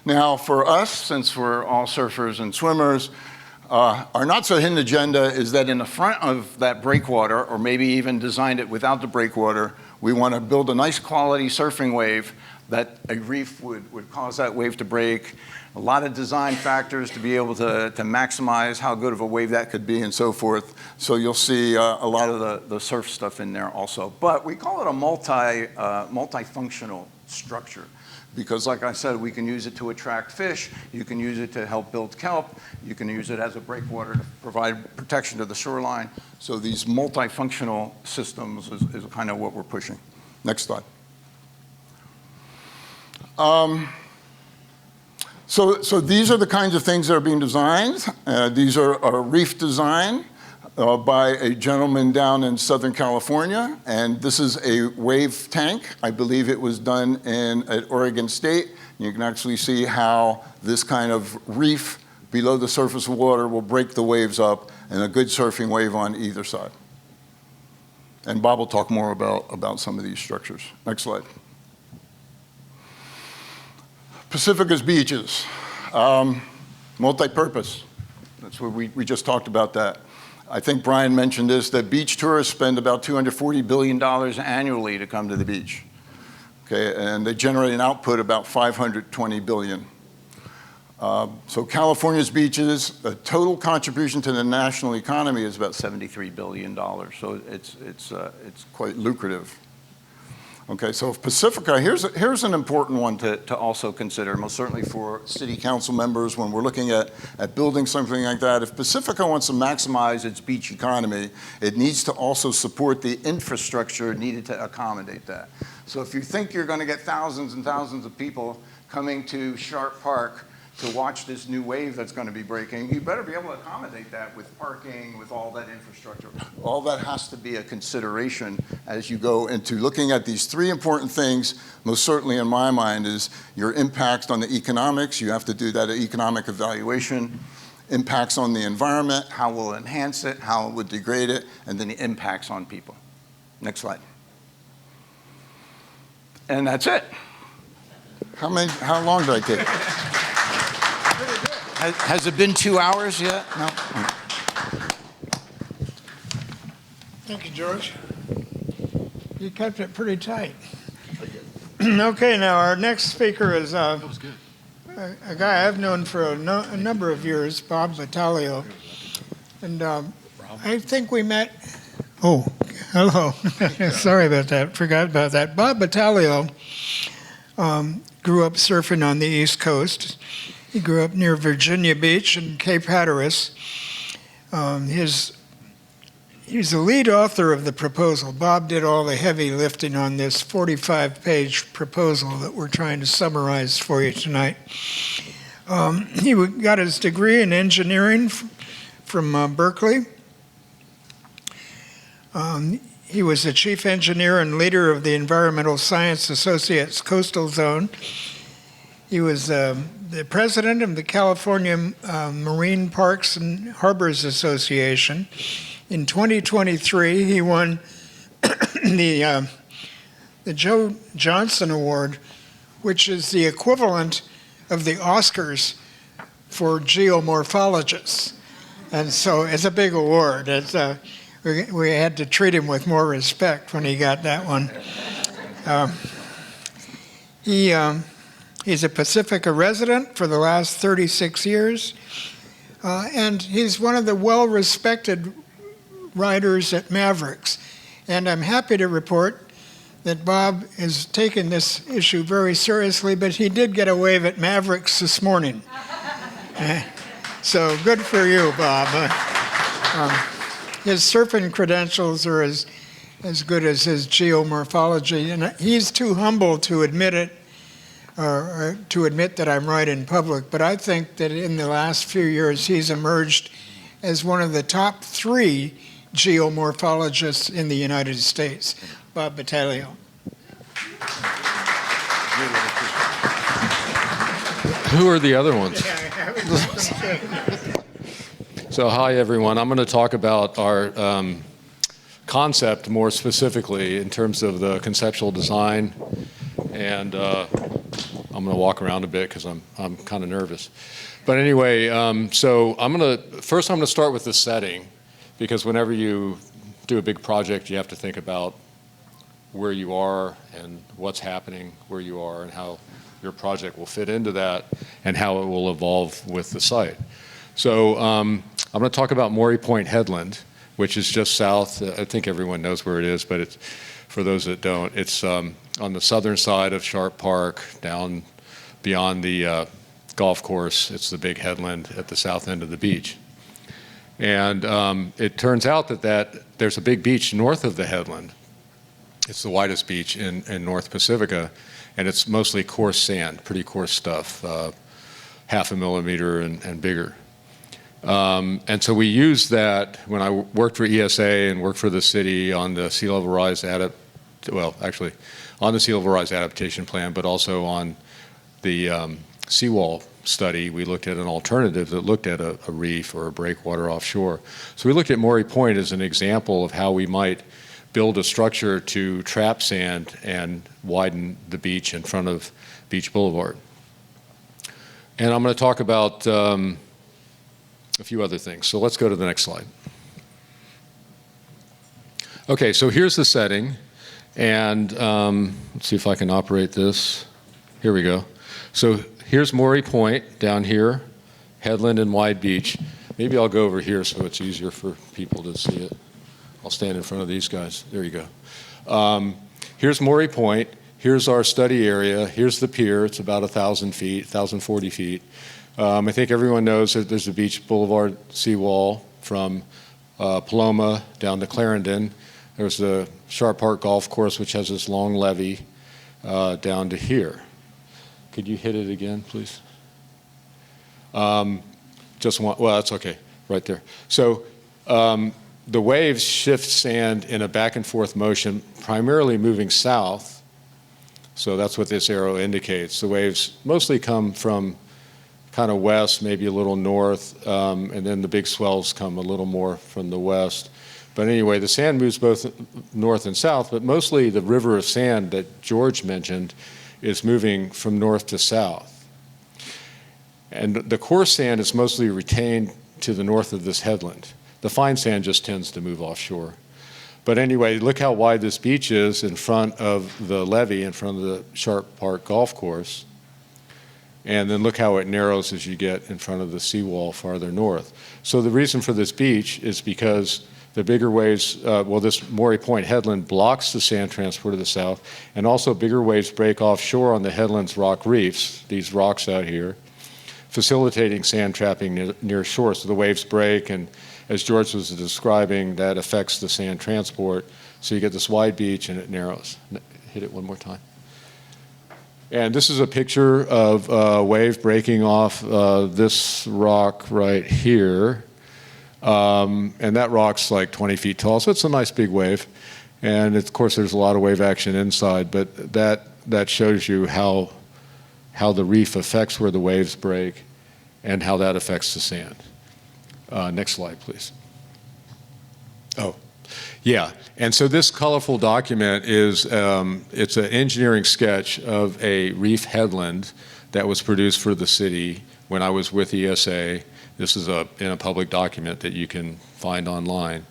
Now, for us, since we're all surfers and swimmers, our not-so-hidden agenda is that in the front of that breakwater, or maybe even designed it without the breakwater, we want to build a nice quality surfing wave that a reef would cause that wave to break. A lot of design factors to be able to maximize how good of a wave that could be and so forth. So you'll see a lot of the surf stuff in there also. But we call it a multifunctional structure. Because like I said, we can use it to attract fish, you can use it to help build kelp, you can use it as a breakwater to provide protection to the shoreline. So these multifunctional systems is kind of what we're pushing. Next slide. So these are the kinds of things that are being designed. These are a reef design by a gentleman down in Southern California, and this is a wave tank. I believe it was done at Oregon State. You can actually see how this kind of reef below the surface of water will break the waves up, and a good surfing wave on either side. And Bob will talk more about some of these structures. Next slide. Pacifica's beaches, multi-purpose. That's what we just talked about that. I think Brian mentioned this, that beach tourists spend about $240 billion annually to come to the beach. Okay, and they generate an output about $520 billion. So California's beaches, the total contribution to the national economy is about $73 billion. So it's quite lucrative. Okay, so Pacifica, here's an important one to also consider, most certainly for city council members when we're looking at building something like that. If Pacifica wants to maximize its beach economy, it needs to also support the infrastructure needed to accommodate that. So if you think you're going to get thousands and thousands of people coming to Sharp Park to watch this new wave that's going to be breaking, you better be able to accommodate that with parking, with all that infrastructure. All that has to be a consideration as you go into looking at these three important things. Most certainly in my mind is your impact on the economics. You have to do that economic evaluation. Impacts on the environment, how we'll enhance it, how it would degrade it, and then the impacts on people. Next slide. And that's it. How long did I take? Has it been 2 hours yet? No? Thank you, George. You kept it pretty tight. Okay, now our next speaker is a guy I've known for a number of years, Bob Battaglio. And I think we met, oh, hello. Sorry about that, forgot about that. Bob Battaglio grew up surfing on the East Coast. He grew up near Virginia Beach and Cape Hatteras. He's the lead author of the proposal. Bob did all the heavy lifting on this 45-page proposal that we're trying to summarize for you tonight. He got his degree in engineering from Berkeley. He was the chief engineer and leader of the Environmental Science Associates Coastal Zone. He was the president of the California Marine Parks and Harbors Association. In 2023, he won the Joe Johnson Award, which is the equivalent of the Oscars for geomorphologists. And so it's a big award. We had to treat him with more respect when he got that one. He's a Pacifica resident for the last 36 years, and he's one of the well-respected writers at Mavericks. And I'm happy to report that Bob has taken this issue very seriously, but he did get a wave at Mavericks this morning. So good for you, Bob. His surfing credentials are as good as his geomorphology, and he's too humble to admit it, or to admit that I'm right in public, but I think that in the last few years he's emerged as one of the top 3 geomorphologists in the United States. Bob Battaglio. Who are the other ones? So hi, everyone. I'm going to talk about our concept more specifically in terms of the conceptual design, and I'm going to walk around a bit because I'm kind of nervous. But anyway, so I'm going to start with the setting, because whenever you do a big project, you have to think about where you are and what's happening where you are and how your project will fit into that and how it will evolve with the site. So I'm going to talk about Maury Point Headland, which is just south. I think everyone knows where it is, but it's, for those that don't, it's on the southern side of Sharp Park, down beyond the golf course. It's the big headland at the south end of the beach. And it turns out that there's a big beach north of the headland. It's the widest beach in North Pacifica, and it's mostly coarse sand, pretty coarse stuff, 0.5 millimeter and bigger. And so we used that when I worked for ESA and worked for the city on the sea level rise on the sea level rise adaptation plan, but also on the seawall study. We looked at an alternative that looked at a reef or a breakwater offshore. So we looked at Maury Point as an example of how we might build a structure to trap sand and widen the beach in front of Beach Boulevard. And I'm going to talk about a few other things. So let's go to the next slide. Okay, so here's the setting. And let's see if I can operate this. Here we go. So here's Maury Point down here, headland and wide beach. Maybe I'll go over here so it's easier for people to see it. I'll stand in front of these guys. There you go. Here's Maury Point. Here's our study area. Here's the pier. It's about 1,000 feet, 1,040 feet. I think everyone knows that there's a Beach Boulevard seawall from Paloma down to Clarendon. There's the Sharp Park Golf Course, which has this long levee down to here. Could you hit it again, please? Just one, well, that's okay, right there. So the waves shift sand in a back and forth motion, primarily moving south. So that's what this arrow indicates. The waves mostly come from kind of west, maybe a little north, and then the big swells come a little more from the west. But anyway, the sand moves both north and south, but mostly the river of sand that George mentioned is moving from north to south. And the coarse sand is mostly retained to the north of this headland. The fine sand just tends to move offshore. But anyway, look how wide this beach is in front of the levee, in front of the Sharp Park Golf Course. And then look how it narrows as you get in front of the seawall farther north. So the reason for this beach is because the bigger waves, this Maury Point headland blocks the sand transport to the south, and also bigger waves break offshore on the headland's rock reefs, these rocks out here, facilitating sand trapping near shore. So the waves break, and as George was describing, that affects the sand transport. So you get this wide beach and it narrows. Hit it one more time. And this is a picture of a wave breaking off this rock right here. And that rock's like 20 feet tall, so it's a nice big wave. And of course, there's a lot of wave action inside, but that shows you how the reef affects where the waves break and how that affects the sand. Next slide, please. Oh, yeah. And so this colorful document is, it's an engineering sketch of a reef headland that was produced for the city when I was with ESA. This is in a public document that you can find online.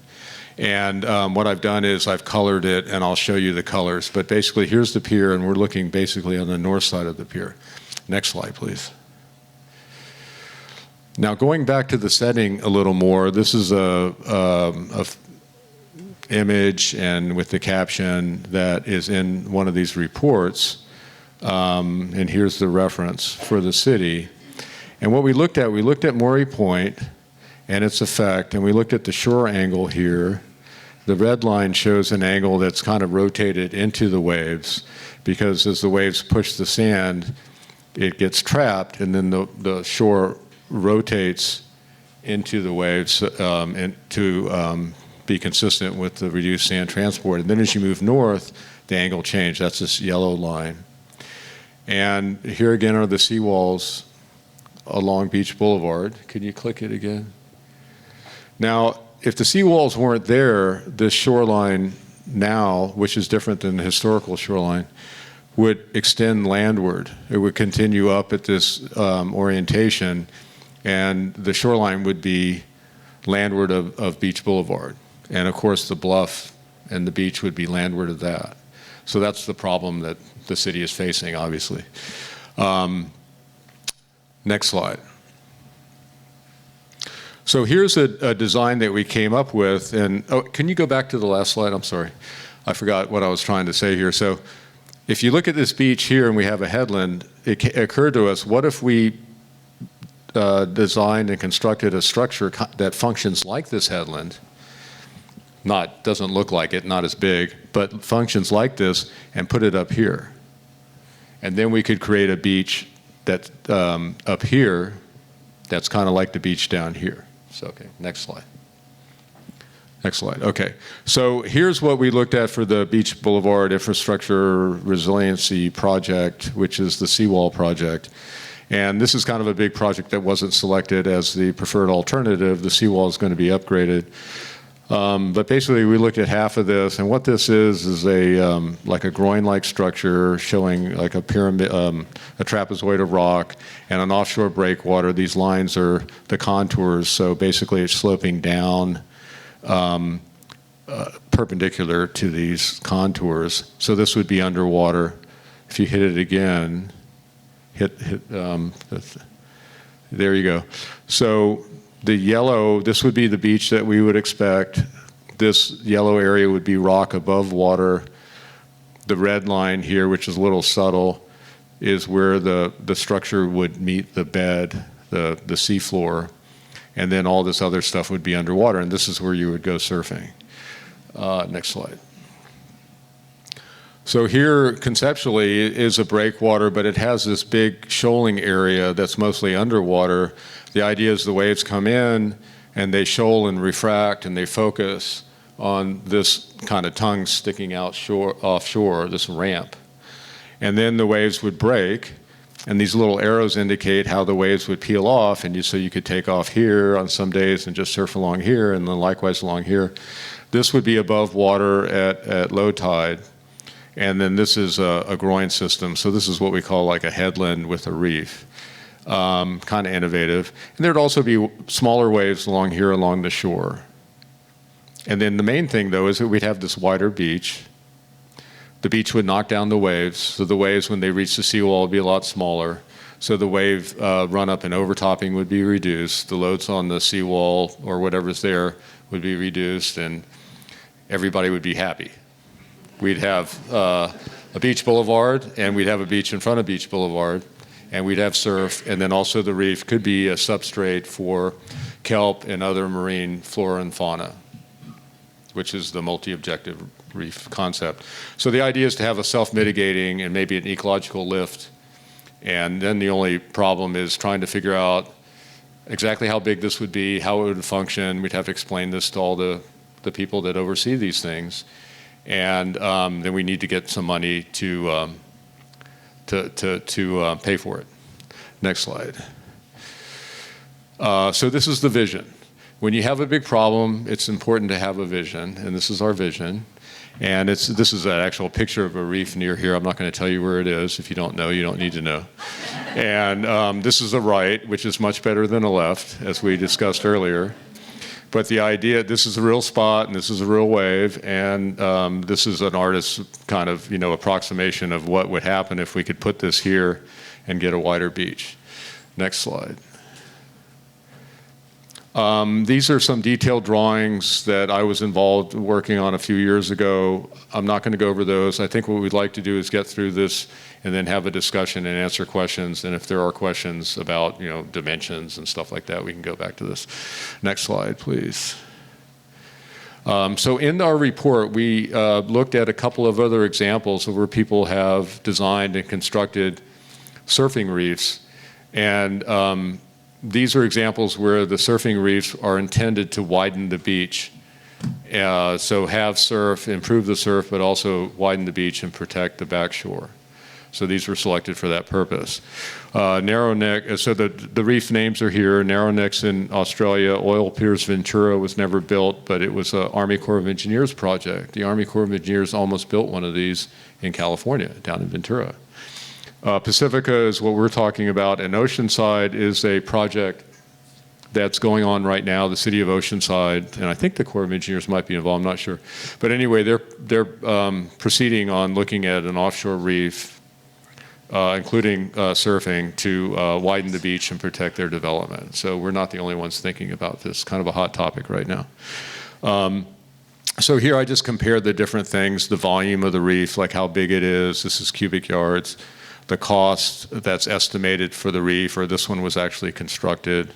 And what I've done is I've colored it, and I'll show you the colors. But basically, here's the pier, and we're looking basically on the north side of the pier. Next slide, please. Now, going back to the setting a little more, this is a image and with the caption that is in one of these reports. And here's the reference for the city. And what we looked at Maury Point and its effect, and we looked at the shore angle here. The red line shows an angle that's kind of rotated into the waves, because as the waves push the sand, it gets trapped, and then the shore rotates into the waves and to be consistent with the reduced sand transport. And then as you move north, the angle changes. That's this yellow line. And here again are the seawalls along Beach Boulevard. Can you click it again? Now, if the seawalls weren't there, this shoreline now, which is different than the historical shoreline, would extend landward. It would continue up at this orientation, and the shoreline would be landward of Beach Boulevard. And of course, the bluff and the beach would be landward of that. So that's the problem that the city is facing, obviously. Next slide. So here's a design that we came up with, and oh, can you go back to the last slide? I'm sorry. I forgot what I was trying to say here. So if you look at this beach here and we have a headland, it occurred to us, what if we designed and constructed a structure that functions like this headland, doesn't look like it, not as big, but functions like this, and put it up here. And then we could create a beach that's up here that's kind of like the beach down here. So, okay, next slide. Next slide, okay. So here's what we looked at for the Beach Boulevard Infrastructure Resiliency Project, which is the seawall project. And this is kind of a big project that wasn't selected as the preferred alternative. The seawall is going to be upgraded. But basically, we looked at half of this, and what this is a like a groin-like structure showing like a pyramid, a trapezoid of rock, and an offshore breakwater. These lines are the contours, so basically it's sloping down perpendicular to these contours. So this would be underwater. If you hit it again, there you go. So the yellow, this would be the beach that we would expect. This yellow area would be rock above water. The red line here, which is a little subtle, is where the structure would meet the bed, the seafloor, and then all this other stuff would be underwater, and this is where you would go surfing. Next slide. So here, conceptually, is a breakwater, but it has this big shoaling area that's mostly underwater. The idea is the waves come in, and they shoal and refract, and they focus on this kind of tongue sticking out offshore, this ramp. And then the waves would break, and these little arrows indicate how the waves would peel off, and so you could take off here on some days and just surf along here, and then likewise along here. This would be above water at low tide. And then this is a groin system. So this is what we call like a headland with a reef. Kind of innovative. And there'd also be smaller waves along here along the shore. And then the main thing, though, is that we'd have this wider beach. The beach would knock down the waves. So the waves, when they reach the seawall, would be a lot smaller. So the wave run-up and overtopping would be reduced. The loads on the seawall or whatever's there would be reduced, and everybody would be happy. We'd have a beach boulevard, and we'd have a beach in front of Beach Boulevard, and we'd have surf, and then also the reef could be a substrate for kelp and other marine flora and fauna, which is the multi-objective reef concept. So the idea is to have a self-mitigating and maybe an ecological lift, and then the only problem is trying to figure out exactly how big this would be, how it would function. We'd have to explain this to all the people that oversee these things. And then we need to get some money to pay for it. Next slide. So this is the vision. When you have a big problem, it's important to have a vision, and this is our vision. And this is an actual picture of a reef near here. I'm not going to tell you where it is. If you don't know, you don't need to know. And this is a right, which is much better than a left, as we discussed earlier. But the idea, this is a real spot, and this is a real wave, and this is an artist's kind of, approximation of what would happen if we could put this here and get a wider beach. Next slide. These are some detailed drawings that I was involved working on a few years ago. I'm not going to go over those. I think what we'd like to do is get through this and then have a discussion and answer questions. And if there are questions about, dimensions and stuff like that, we can go back to this. Next slide, please. So in our report, we looked at a couple of other examples of where people have designed and constructed surfing reefs. And these are examples where the surfing reefs are intended to widen the beach. So have surf, improve the surf, but also widen the beach and protect the backshore. So these were selected for that purpose. Narrow neck, so the reef names are here. Narrow neck's in Australia. Oil Piers Ventura was never built, but it was an Army Corps of Engineers project. The Army Corps of Engineers almost built one of these in California, down in Ventura. Pacifica is what we're talking about, and Oceanside is a project that's going on right now, the city of Oceanside, and I think the Corps of Engineers might be involved, I'm not sure. But anyway, they're proceeding on looking at an offshore reef, including surfing, to widen the beach and protect their development. So we're not the only ones thinking about this, kind of a hot topic right now. So here I just compared the different things, the volume of the reef, like how big it is, this is cubic yards, the cost that's estimated for the reef, or this one was actually constructed,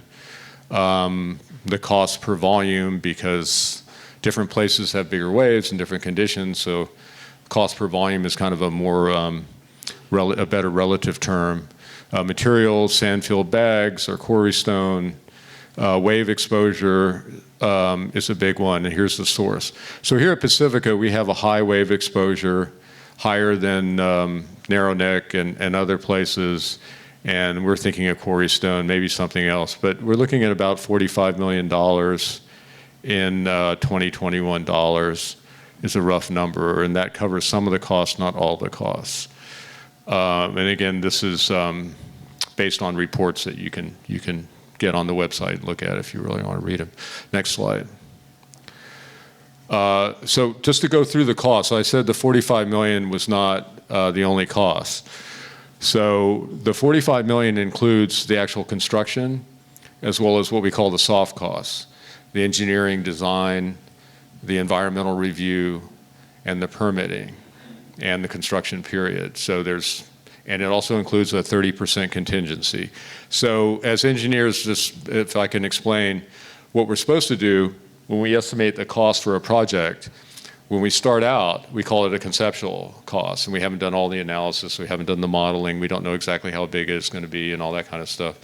the cost per volume, because different places have bigger waves and different conditions, so cost per volume is kind of a more, a better relative term. Materials, sand-filled bags, or quarry stone, wave exposure is a big one, and here's the source. So here at Pacifica, we have a high wave exposure, higher than Narrow Neck and other places, and we're thinking of quarry stone, maybe something else. But we're looking at about $45 million in 2021 dollars is a rough number, and that covers some of the costs, not all the costs. And again, this is based on reports that you can get on the website and look at if you really want to read them. Next slide. So just to go through the costs, I said the $45 million was not the only cost. So the $45 million includes the actual construction, as well as what we call the soft costs, the engineering design, the environmental review, and the permitting, and the construction period. So and it also includes a 30% contingency. So as engineers, just if I can explain, what we're supposed to do when we estimate the cost for a project, When we start out, we call it a conceptual cost, and we haven't done all the analysis, we haven't done the modeling, we don't know exactly how big it's going to be and all that kind of stuff.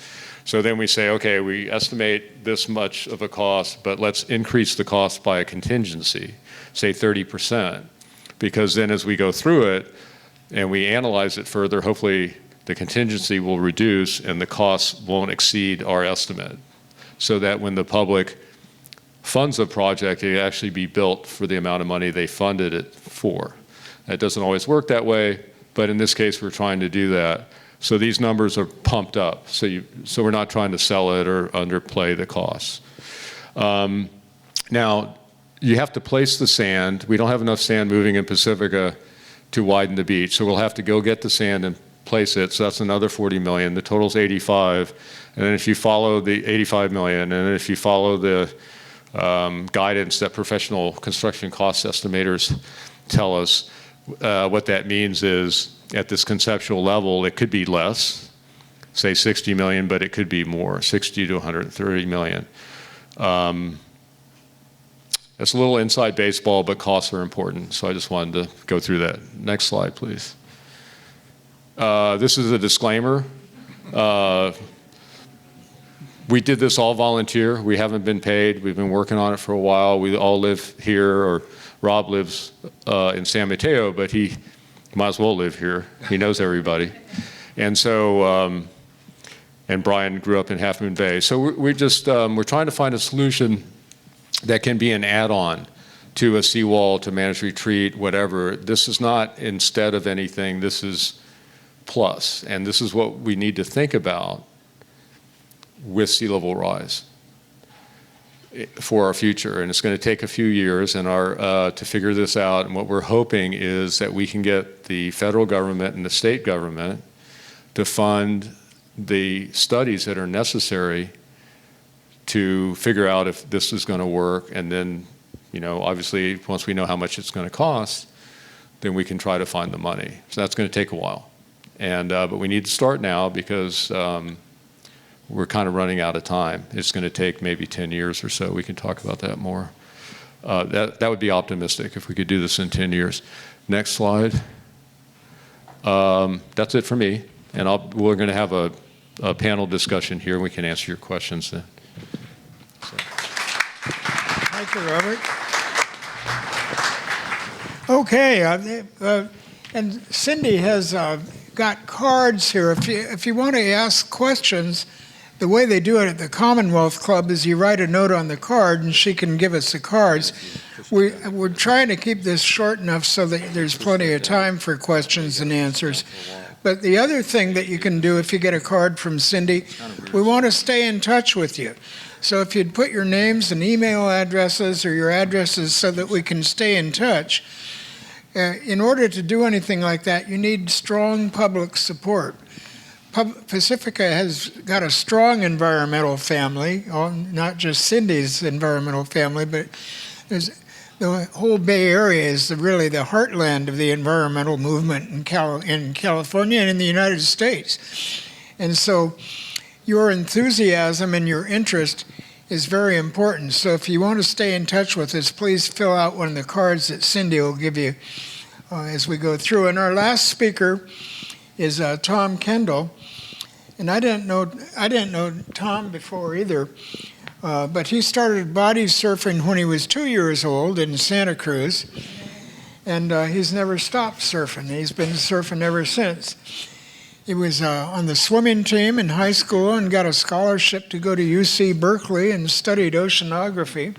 So then we say, okay, we estimate this much of a cost, but let's increase the cost by a contingency, say 30%, because then as we go through it and we analyze it further, hopefully the contingency will reduce and the costs won't exceed our estimate, so that when the public funds a project, it actually be built for the amount of money they funded it for. That doesn't always work that way, but in this case, we're trying to do that. So these numbers are pumped up, so we're not trying to sell it or underplay the costs. Now, you have to place the sand. We don't have enough sand moving in Pacifica to widen the beach, so we'll have to go get the sand and place it, so that's another 40 million. The total's 85, and then if you follow the 85 million, and then if you follow the guidance that professional construction cost estimators tell us, what that means is at this conceptual level, it could be less, say 60 million, but it could be more, 60 to 130 million. It's a little inside baseball, but costs are important, so I just wanted to go through that. Next slide, please. This is a disclaimer. We did this all volunteer. We haven't been paid. We've been working on it for a while. We all live here, or Rob lives in San Mateo, but he might as well live here. He knows everybody. And so, and Brian grew up in Half Moon Bay. So we're trying to find a solution that can be an add-on to a seawall, to managed retreat, whatever. This is not instead of anything. This is plus. And this is what we need to think about with sea level rise for our future. And it's going to take a few years to figure this out. And what we're hoping is that we can get the federal government and the state government to fund the studies that are necessary to figure out if this is going to work. And then, obviously, once we know how much it's going to cost, then we can try to find the money. So that's going to take a while. And but we need to start now, because we're kind of running out of time. It's going to take maybe 10 years or so. We can talk about that more. That would be optimistic if we could do this in 10 years. Next slide. That's it for me. And we're going to have a panel discussion here. We can answer your questions then. So. Thank you, Robert. Okay, and Cindy has got cards here. If you want to ask questions, the way they do it at the Commonwealth Club is you write a note on the card and she can give us the cards. We're trying to keep this short enough so that there's plenty of time for questions and answers. But the other thing that you can do if you get a card from Cindy, we want to stay in touch with you. So if you'd put your names and email addresses or your addresses so that we can stay in touch. In order to do anything like that, you need strong public support. Pacifica has got a strong environmental family, not just Cindy's environmental family, but the whole Bay Area is really the heartland of the environmental movement in California and in the United States. And so your enthusiasm and your interest is very important. So if you want to stay in touch with us, please fill out one of the cards that Cindy will give you as we go through. And our last speaker is Tom Kendall. And I didn't know Tom before either, but he started body surfing when he was 2 years old in Santa Cruz, and he's never stopped surfing. He's been surfing ever since. He was on the swimming team in high school and got a scholarship to go to UC Berkeley and studied oceanography.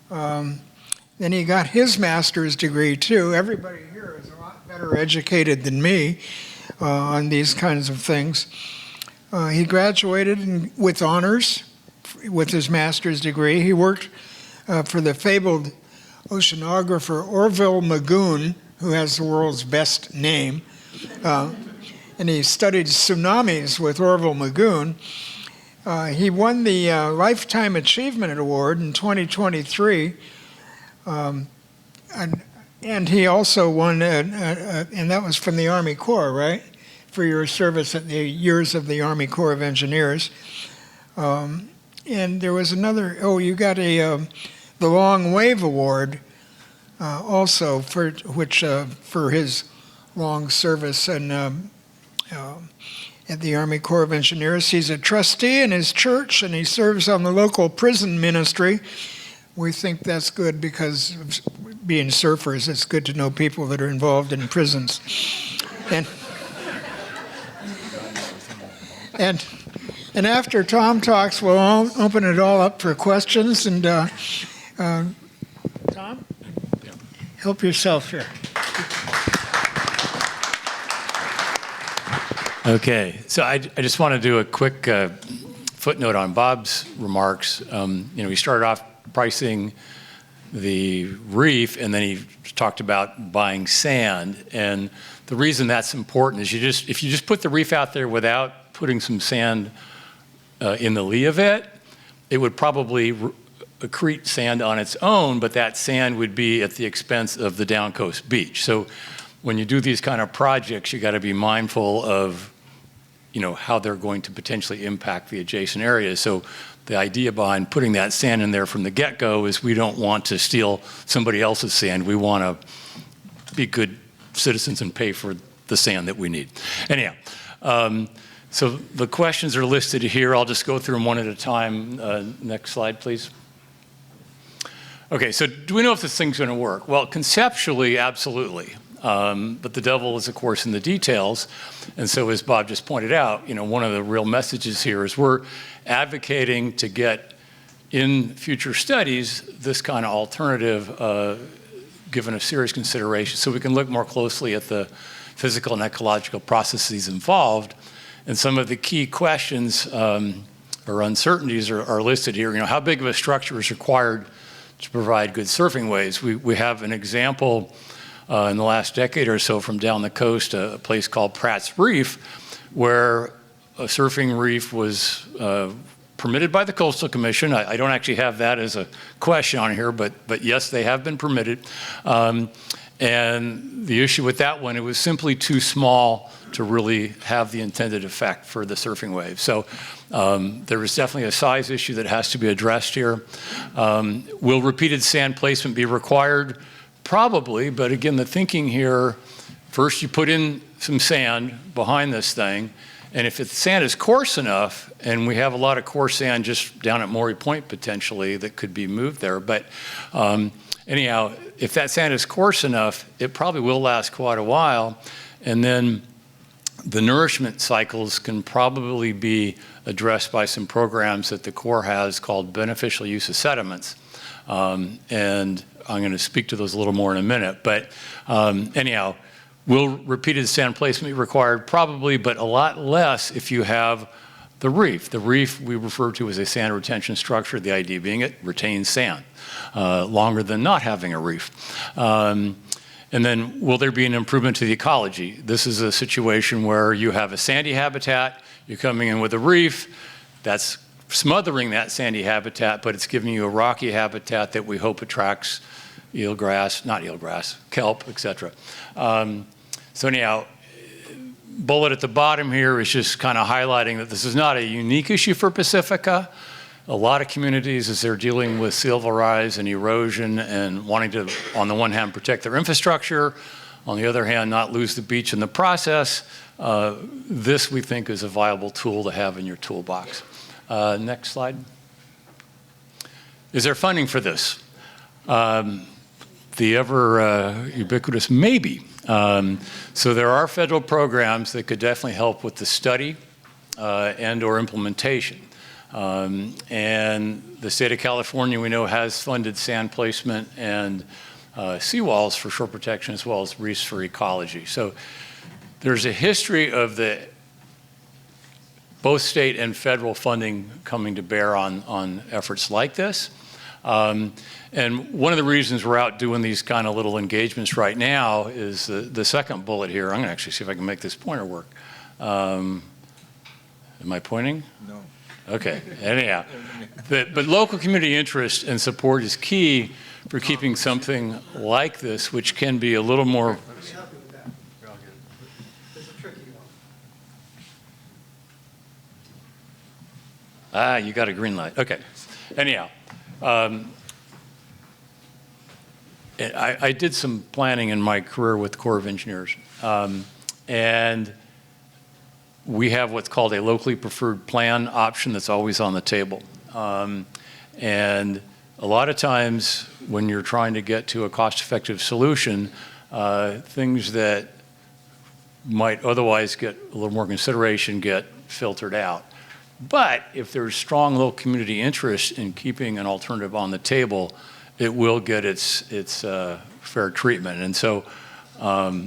Then he got his master's degree too. Everybody here is a lot better educated than me on these kinds of things. He graduated with honors with his master's degree. He worked for the fabled oceanographer Orville Magoon, who has the world's best name. And he studied tsunamis with Orville Magoon. He won the Lifetime Achievement Award in 2023. And he also won, and that was from the Army Corps, right? For your service at the years of the Army Corps of Engineers. And there was another, you got the Long Wave Award also for his long service and at the Army Corps of Engineers. He's a trustee in his church, and he serves on the local prison ministry. We think that's good because of being surfers, it's good to know people that are involved in prisons. And after Tom talks, we'll open it all up for questions. And Tom, help yourself here. Okay, so I just want to do a quick footnote on Bob's remarks. He started off pricing the reef, and then he talked about buying sand. And the reason that's important is if you just put the reef out there without putting some sand in the lee of it, it would probably accrete sand on its own, but that sand would be at the expense of the down coast beach. So when you do these kind of projects, you got to be mindful of how they're going to potentially impact the adjacent areas. So the idea behind putting that sand in there from the get-go is we don't want to steal somebody else's sand. We want to be good citizens and pay for the sand that we need. Anyhow, so the questions are listed here. I'll just go through them one at a time. Next slide, please. Okay, so do we know if this thing's going to work? Well, conceptually, absolutely. But the devil is, of course, in the details. And so as Bob just pointed out, one of the real messages here is we're advocating to get in future studies this kind of alternative given a serious consideration so we can look more closely at the physical and ecological processes involved. And some of the key questions or uncertainties are listed here. How big of a structure is required to provide good surfing waves? We have an example in the last decade or so from down the coast, a place called Pratt's Reef, where a surfing reef was permitted by the Coastal Commission. I don't actually have that as a question on here, but yes, they have been permitted. And the issue with that one, it was simply too small to really have the intended effect for the surfing wave. So there is definitely a size issue that has to be addressed here. Will repeated sand placement be required? Probably, but again, the thinking here, first you put in some sand behind this thing, and if the sand is coarse enough, and we have a lot of coarse sand just down at Maury Point potentially that could be moved there, but anyhow, if that sand is coarse enough, it probably will last quite a while, and then the nourishment cycles can probably be addressed by some programs that the Corps has called beneficial use of sediments. And I'm going to speak to those a little more in a minute. But anyhow, will repeated sand placement be required? Probably, but a lot less if you have the reef. The reef we refer to as a sand retention structure, the idea being it retains sand longer than not having a reef. And then will there be an improvement to the ecology? This is a situation where you have a sandy habitat, you're coming in with a reef, that's smothering that sandy habitat, but it's giving you a rocky habitat that we hope attracts kelp, etc. So anyhow, bullet at the bottom here is just kind of highlighting that this is not a unique issue for Pacifica. A lot of communities, as they're dealing with sea level rise and erosion and wanting to, on the one hand, protect their infrastructure, on the other hand, not lose the beach in the process, this we think is a viable tool to have in your toolbox. Next slide. Is there funding for this? The ever ubiquitous maybe. So there are federal programs that could definitely help with the study and or implementation. And the state of California, we know, has funded sand placement and seawalls for shore protection as well as reefs for ecology. So there's a history of both state and federal funding coming to bear on efforts like this. And one of the reasons we're out doing these kind of little engagements right now is the second bullet here. I'm going to actually see if I can make this pointer work. Am I pointing? No. Okay, anyhow. But local community interest and support is key for keeping something like this, which can be a little more. Ah, you got a green light. Okay. Anyhow. I did some planning in my career with the Corps of Engineers, and we have what's called a locally preferred plan option that's always on the table. And a lot of times when you're trying to get to a cost-effective solution, things that might otherwise get a little more consideration get filtered out. But if there's strong local community interest in keeping an alternative on the table, it will get its fair treatment. And so a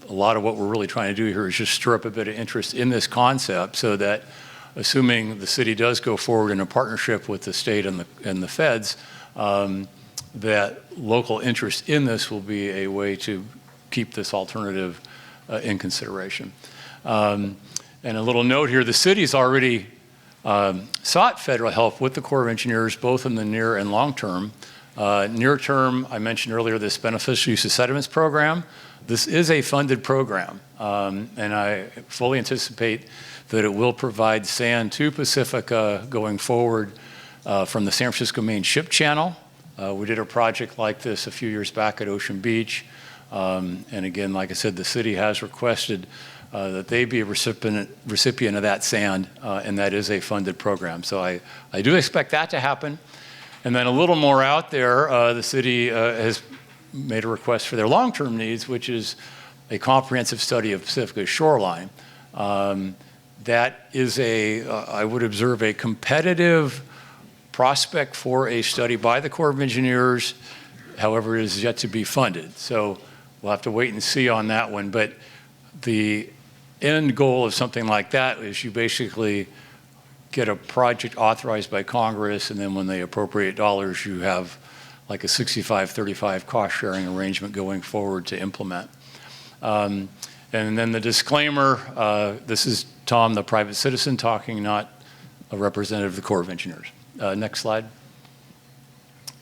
lot of what we're really trying to do here is just stir up a bit of interest in this concept so that assuming the city does go forward in a partnership with the state and the feds, that local interest in this will be a way to keep this alternative in consideration. And a little note here, the city's already sought federal help with the Corps of Engineers, both in the near and long term. Near term, I mentioned earlier this beneficial use of sediments program. This is a funded program, and I fully anticipate that it will provide sand to Pacifica going forward from the San Francisco Main Ship Channel. We did a project like this a few years back at Ocean Beach. And again, like I said, the city has requested that they be a recipient of that sand, and that is a funded program. So I do expect that to happen. And then a little more out there, the city has made a request for their long-term needs, which is a comprehensive study of Pacifica's shoreline. That is I would observe, a competitive prospect for a study by the Corps of Engineers. However, it is yet to be funded. So we'll have to wait and see on that one. But the end goal of something like that is you basically get a project authorized by Congress, and then when they appropriate dollars, you have like a 65-35 cost-sharing arrangement going forward to implement. And then the disclaimer, this is Tom, the private citizen, talking, not a representative of the Corps of Engineers. Next slide.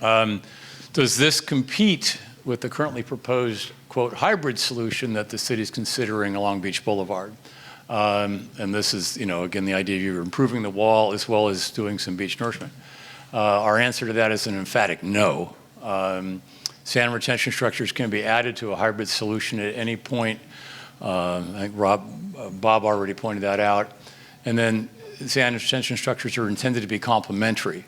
Does this compete with the currently proposed, quote, hybrid solution that the city is considering along Beach Boulevard? And this is, again, the idea of you're improving the wall as well as doing some beach nourishment. Our answer to that is an emphatic no. Sand retention structures can be added to a hybrid solution at any point. I think Bob already pointed that out. And then sand retention structures are intended to be complementary.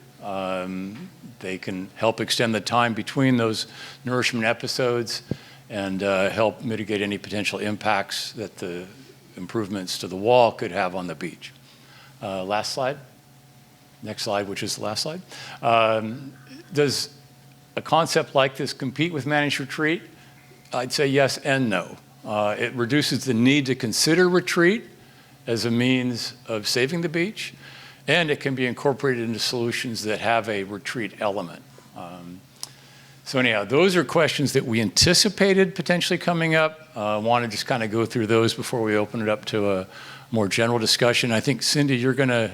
They can help extend the time between those nourishment episodes and help mitigate any potential impacts that the improvements to the wall could have on the beach. Last slide. Next slide, which is the last slide. Does a concept like this compete with managed retreat? I'd say yes and no. It reduces the need to consider retreat as a means of saving the beach, and it can be incorporated into solutions that have a retreat element. So anyhow, those are questions that we anticipated potentially coming up. I want to just kind of go through those before we open it up to a more general discussion. I think, Cindy, you're going to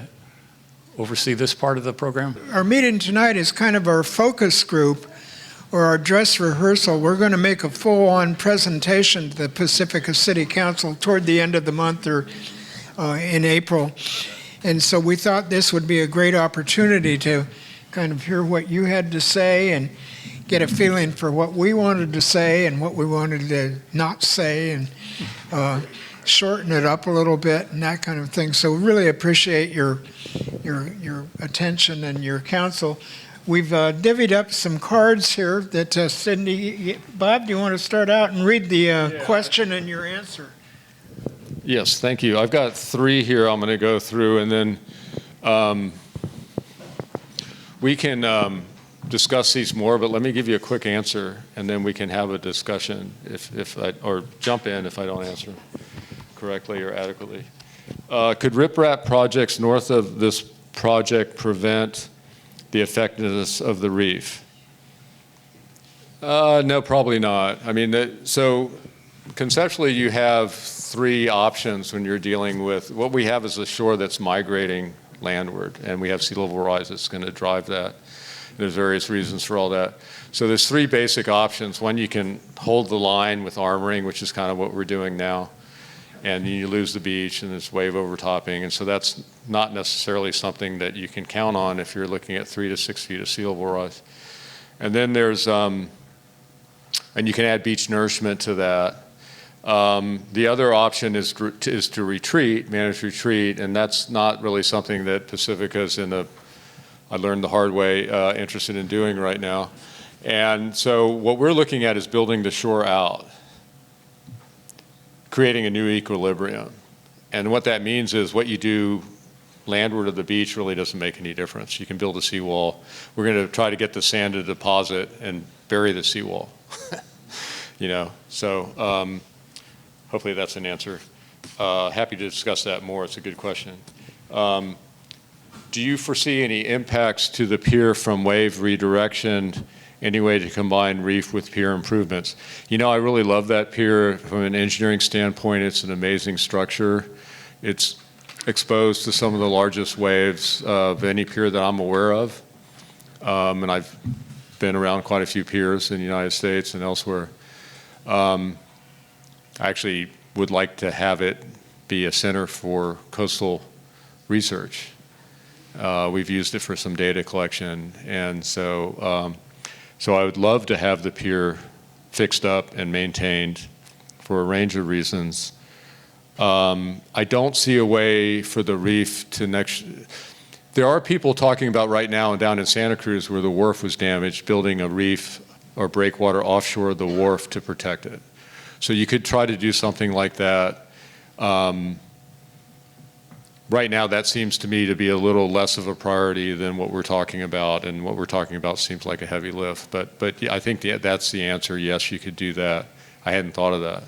oversee this part of the program? Our meeting tonight is kind of our focus group or our dress rehearsal. We're going to make a full-on presentation to the Pacifica City Council toward the end of the month or in April. And so we thought this would be a great opportunity to kind of hear what you had to say and get a feeling for what we wanted to say and what we wanted to not say, and shorten it up a little bit and that kind of thing. So really appreciate your attention and your counsel. We've divvied up some cards here that Cindy, Bob, do you want to start out and read the question and your answer? Yes, thank you. I've got 3 here I'm going to go through, and then we can discuss these more, but let me give you a quick answer, and then we can have a discussion or jump in if I don't answer correctly or adequately. Could riprap projects north of this project prevent the effectiveness of the reef? No, probably not. I mean, so conceptually you have 3 options when you're dealing with, what we have is a shore that's migrating landward, and we have sea level rise that's going to drive that. There's various reasons for all that. So there's 3 basic options. One, you can hold the line with armoring, which is kind of what we're doing now, and you lose the beach and there's wave overtopping, and so that's not necessarily something that you can count on if you're looking at 3 to 6 feet of sea level rise. And then there's and you can add beach nourishment to that. The other option is to retreat, manage retreat, and that's not really something that Pacifica is I learned the hard way, interested in doing right now. And so what we're looking at is building the shore out, creating a new equilibrium. And what that means is what you do landward of the beach really doesn't make any difference. You can build a seawall. We're going to try to get the sand to deposit and bury the seawall. So hopefully that's an answer. Happy to discuss that more. It's a good question. Do you foresee any impacts to the pier from wave redirection, any way to combine reef with pier improvements? I really love that pier from an engineering standpoint. It's an amazing structure. It's exposed to some of the largest waves of any pier that I'm aware of. And I've been around quite a few piers in the United States and elsewhere. I actually would like to have it be a center for coastal research. We've used it for some data collection, and so I would love to have the pier fixed up and maintained for a range of reasons. I don't see a way for the reef to there are people talking about right now and down in Santa Cruz where the wharf was damaged, building a reef or breakwater offshore the wharf to protect it. So you could try to do something like that. Right now, that seems to me to be a little less of a priority than what we're talking about, and what we're talking about seems like a heavy lift. But yeah, I think that's the answer. Yes, you could do that. I hadn't thought of that.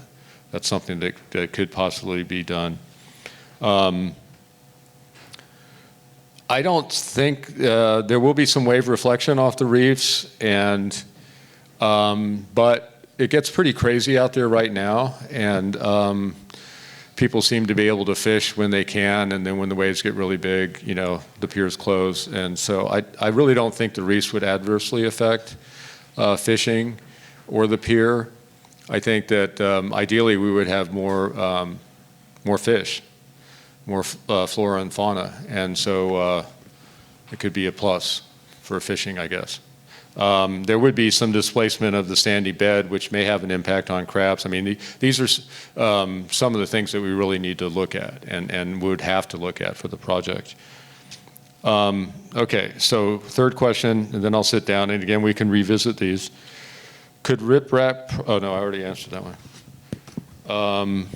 That's something that could possibly be done. I don't think there will be some wave reflection off the reefs, but it gets pretty crazy out there right now, and people seem to be able to fish when they can, and then when the waves get really big, the piers close. And so I really don't think the reefs would adversely affect fishing or the pier. I think that ideally we would have more fish, more flora and fauna, and so it could be a plus for fishing, I guess. There would be some displacement of the sandy bed, which may have an impact on crabs. I mean, these are some of the things that we really need to look at and would have to look at for the project. Okay, so third question, and then I'll sit down, and again, we can revisit these. Could riprap, oh no, I already answered that one.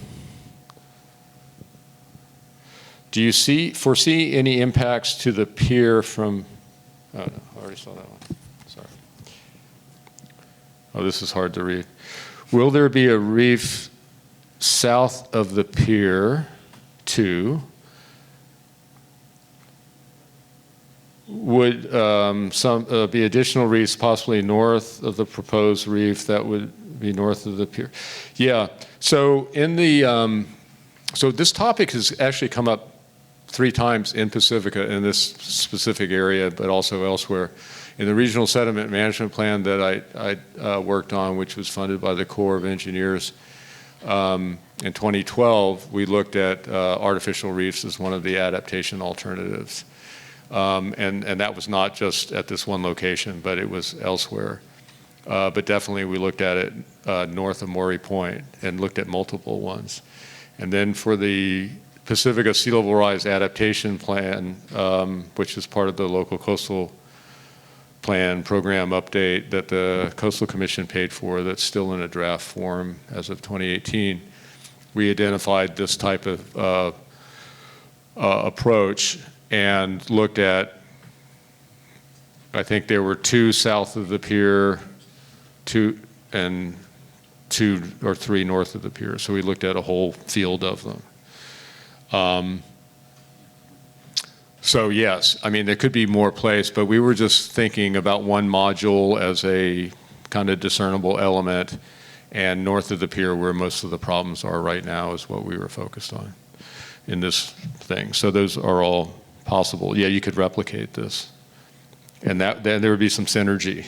Do you foresee any impacts to the pier from, oh no, I already saw that one. Sorry. Oh, this is hard to read. Will there be a reef south of the pier too? Would some be additional reefs possibly north of the proposed reef that would be north of the pier? Yeah, so so this topic has actually come up 3 times in Pacifica in this specific area, but also elsewhere. In the regional sediment management plan that I worked on, which was funded by the Corps of Engineers, in 2012, we looked at artificial reefs as one of the adaptation alternatives. And that was not just at this one location, but it was elsewhere. But definitely we looked at it north of Maury Point and looked at multiple ones. And then for the Pacifica Sea Level Rise Adaptation Plan, which is part of the local coastal plan program update that the Coastal Commission paid for, that's still in a draft form as of 2018, we identified this type of approach and looked at, I think there were 2 south of the pier, 2 or 3 north of the pier. So we looked at a whole field of them. So yes, I mean, there could be more placed, but we were just thinking about one module as a kind of discernible element, and north of the pier where most of the problems are right now is what we were focused on in this thing. So those are all possible. Yeah, you could replicate this. And then there would be some synergy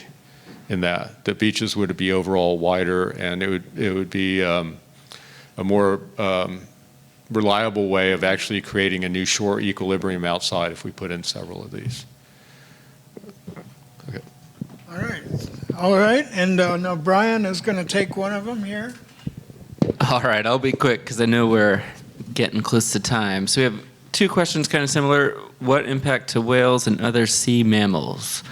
in that. The beaches would be overall wider, and it would be a more reliable way of actually creating a new shore equilibrium outside if we put in several of these. Okay. All right. All right, and now Brian is going to take one of them here. All right, I'll be quick because I know we're getting close to time. So we have two questions kind of similar. What impact to whales and other sea mammals?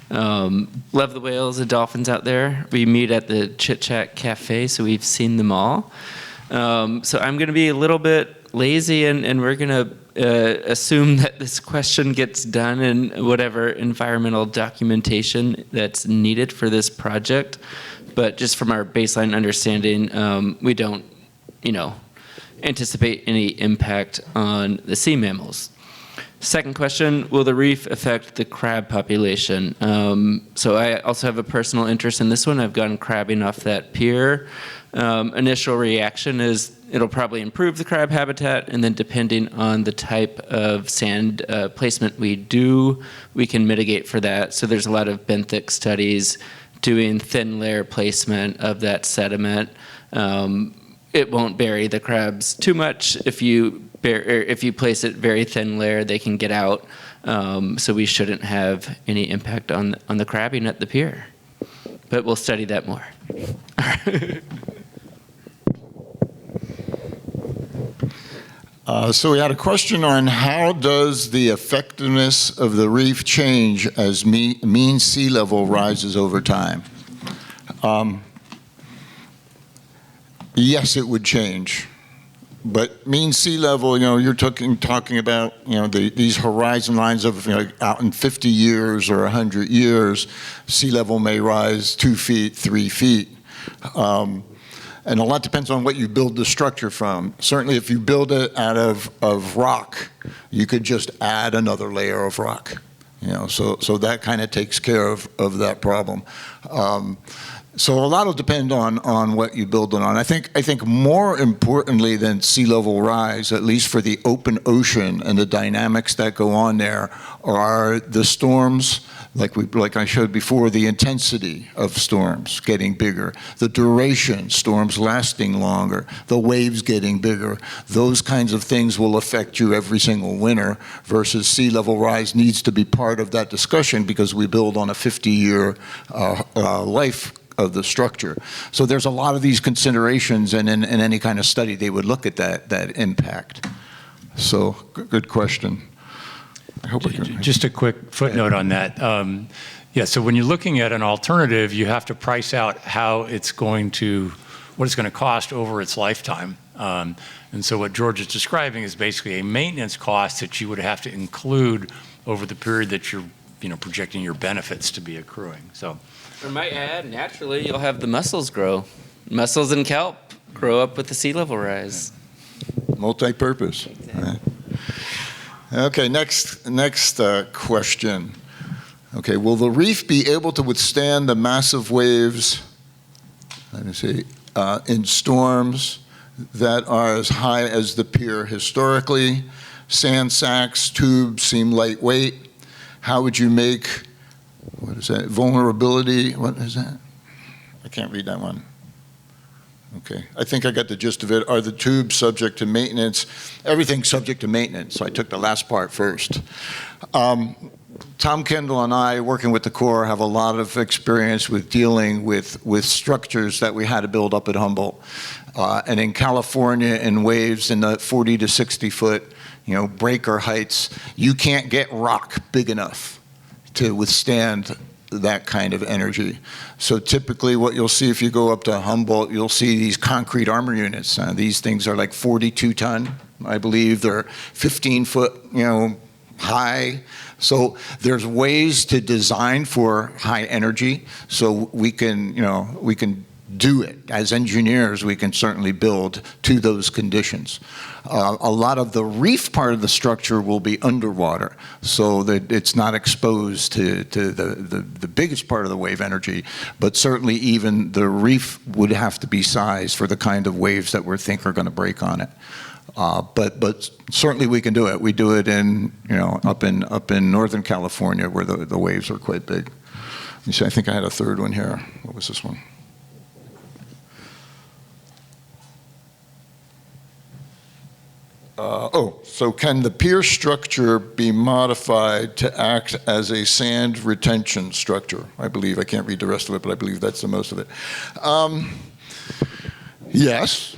Love the whales and dolphins out there. We meet at the Chit Chat Cafe, so we've seen them all. So I'm going to be a little bit lazy, and we're going to assume that this question gets done in whatever environmental documentation that's needed for this project. But just from our baseline understanding, we don't, anticipate any impact on the sea mammals. Second question, will the reef affect the crab population? So I also have a personal interest in this one. I've gone crabbing off that pier. Initial reaction is it'll probably improve the crab habitat, and then depending on the type of sand placement we do, we can mitigate for that. So there's a lot of benthic studies doing thin layer placement of that sediment. It won't bury the crabs too much. If you place it very thin layer, they can get out. So we shouldn't have any impact on the crabbing at the pier. But we'll study that more. So we had a question on how does the effectiveness of the reef change as mean sea level rises over time? Yes, it would change. But mean sea level, you're talking about, these horizon lines of, out in 50 years or 100 years, sea level may rise 2 feet, 3 feet. And a lot depends on what you build the structure from. Certainly if you build it out of rock, you could just add another layer of rock. So that kind of takes care of that problem. So a lot will depend on what you build it on. I think more importantly than sea level rise, at least for the open ocean and the dynamics that go on there, are the storms, like I showed before, the intensity of storms getting bigger, the duration, storms lasting longer, the waves getting bigger. Those kinds of things will affect you every single winter, versus sea level rise needs to be part of that discussion because we build on a 50-year life of the structure. So there's a lot of these considerations, and in any kind of study they would look at that impact. So good question. I hope Just a quick footnote on that. So when you're looking at an alternative, you have to price out what it's going to cost over its lifetime. And so what George is describing is basically a maintenance cost that you would have to include over the period that you're projecting your benefits to be accruing. So. I might add, naturally, you'll have the mussels grow. Mussels and kelp grow up with the sea level rise. Multi-purpose. Exactly. Right. Okay, next question. Okay, will the reef be able to withstand the massive waves, in storms that are as high as the pier historically? Sand sacks, tubes seem lightweight. How would you make, vulnerability, what is that? I can't read that one. Okay, I think I got the gist of it. Are the tubes subject to maintenance? Everything's subject to maintenance, so I took the last part first. Tom Kendall and I, working with the Corps, have a lot of experience with dealing with structures that we had to build up at Humboldt. And in California, in waves in the 40 to 60 foot, breaker heights, you can't get rock big enough to withstand that kind of energy. So typically what you'll see if you go up to Humboldt, you'll see these concrete armor units. These things are like 42 ton, I believe. They're 15 foot, high. So there's ways to design for high energy, so we can do it. As engineers, we can certainly build to those conditions. A lot of the reef part of the structure will be underwater, so that it's not exposed to the biggest part of the wave energy, but certainly even the reef would have to be sized for the kind of waves that we think are going to break on it. But certainly we can do it. We do it in, up in Northern California where the waves are quite big. You see, I think I had a third one here. What was this one? So can the pier structure be modified to act as a sand retention structure? I believe, I can't read the rest of it, but I believe that's the most of it. Yes.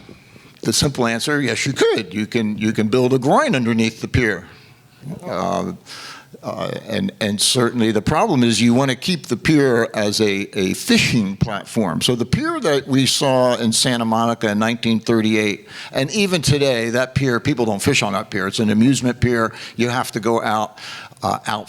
The simple answer, yes, you could. You can build a groin underneath the pier. And certainly the problem is you want to keep the pier as a fishing platform. So the pier that we saw in Santa Monica in 1938, and even today, that pier, people don't fish on that pier. It's an amusement pier. You have to go out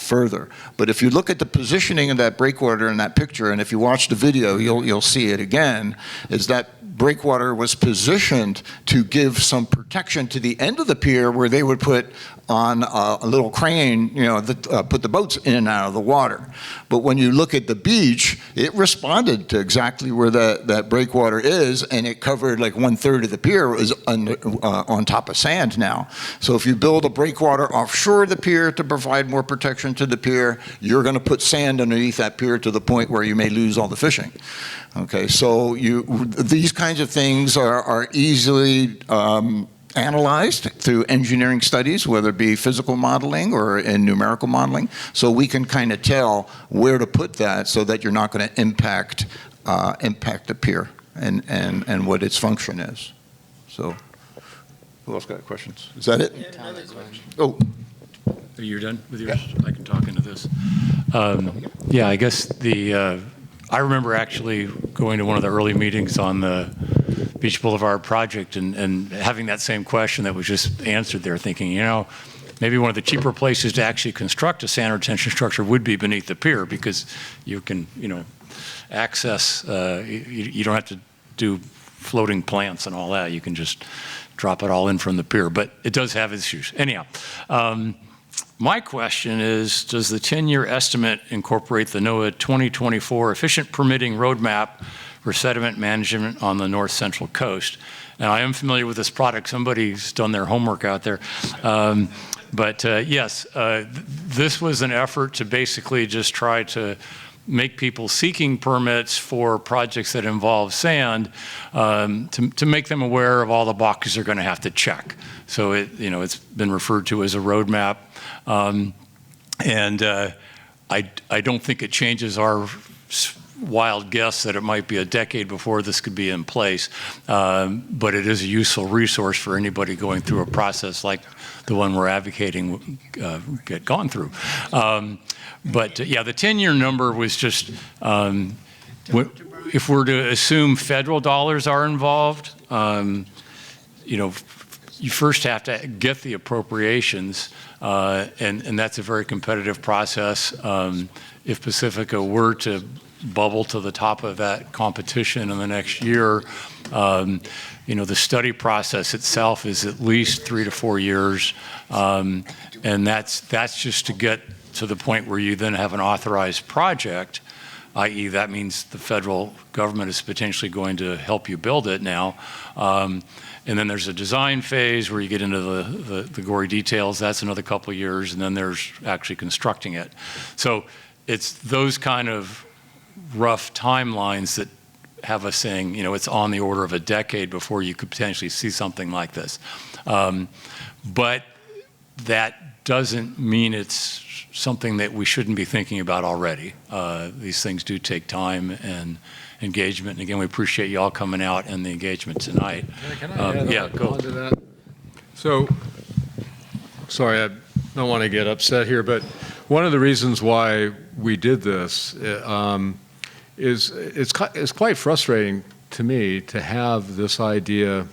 further. But if you look at the positioning of that breakwater in that picture, and if you watch the video, you'll see it again, is that breakwater was positioned to give some protection to the end of the pier where they would put on a little crane, put the boats in and out of the water. But when you look at the beach, it responded to exactly where that breakwater is, and it covered like 1/3 of the pier is on top of sand now. So if you build a breakwater offshore the pier to provide more protection to the pier, you're going to put sand underneath that pier to the point where you may lose all the fishing. Okay, so these kinds of things are easily analyzed through engineering studies, whether it be physical modeling or in numerical modeling, so we can kind of tell where to put that so that you're not going to impact the pier and what its function is. So, who else got questions? Is that it? Oh. You're done with yours? I can talk into this. Yeah, I guess I remember actually going to one of the early meetings on the Beach Boulevard project and having that same question that was just answered there, thinking, maybe one of the cheaper places to actually construct a sand retention structure would be beneath the pier, because you can, access, you don't have to do floating plants and all that. You can just drop it all in from the pier, but it does have issues. Anyhow, my question is, does the 10-year estimate incorporate the NOAA 2024 Efficient Permitting Roadmap for Sediment Management on the North Central Coast? Now, I am familiar with this product. Somebody's done their homework out there. Yes, this was an effort to basically just try to make people seeking permits for projects that involve sand to make them aware of all the boxes they're going to have to check. So it's been referred to as a roadmap, I don't think it changes our wild guess that it might be a decade before this could be in place, but it is a useful resource for anybody going through a process like the one we're advocating get gone through. Yeah, the 10-year number was just, if we're to assume federal dollars are involved, you first have to get the appropriations, and that's a very competitive process. If Pacifica were to bubble to the top of that competition in the next year, the study process itself is at least 3 to 4 years, and that's just to get to the point where you then have an authorized project, i.e. that means the federal government is potentially going to help you build it now. And then there's a design phase where you get into the gory details. That's another couple of years, and then there's actually constructing it. So it's those kind of rough timelines that have us saying, it's on the order of a decade before you could potentially see something like this. But that doesn't mean it's something that we shouldn't be thinking about already. These things do take time and engagement. And again, we appreciate you all coming out and the engagement tonight. Can I add go on to that? So, sorry, I don't want to get upset here, but one of the reasons why we did this is it's quite frustrating to me to have this idea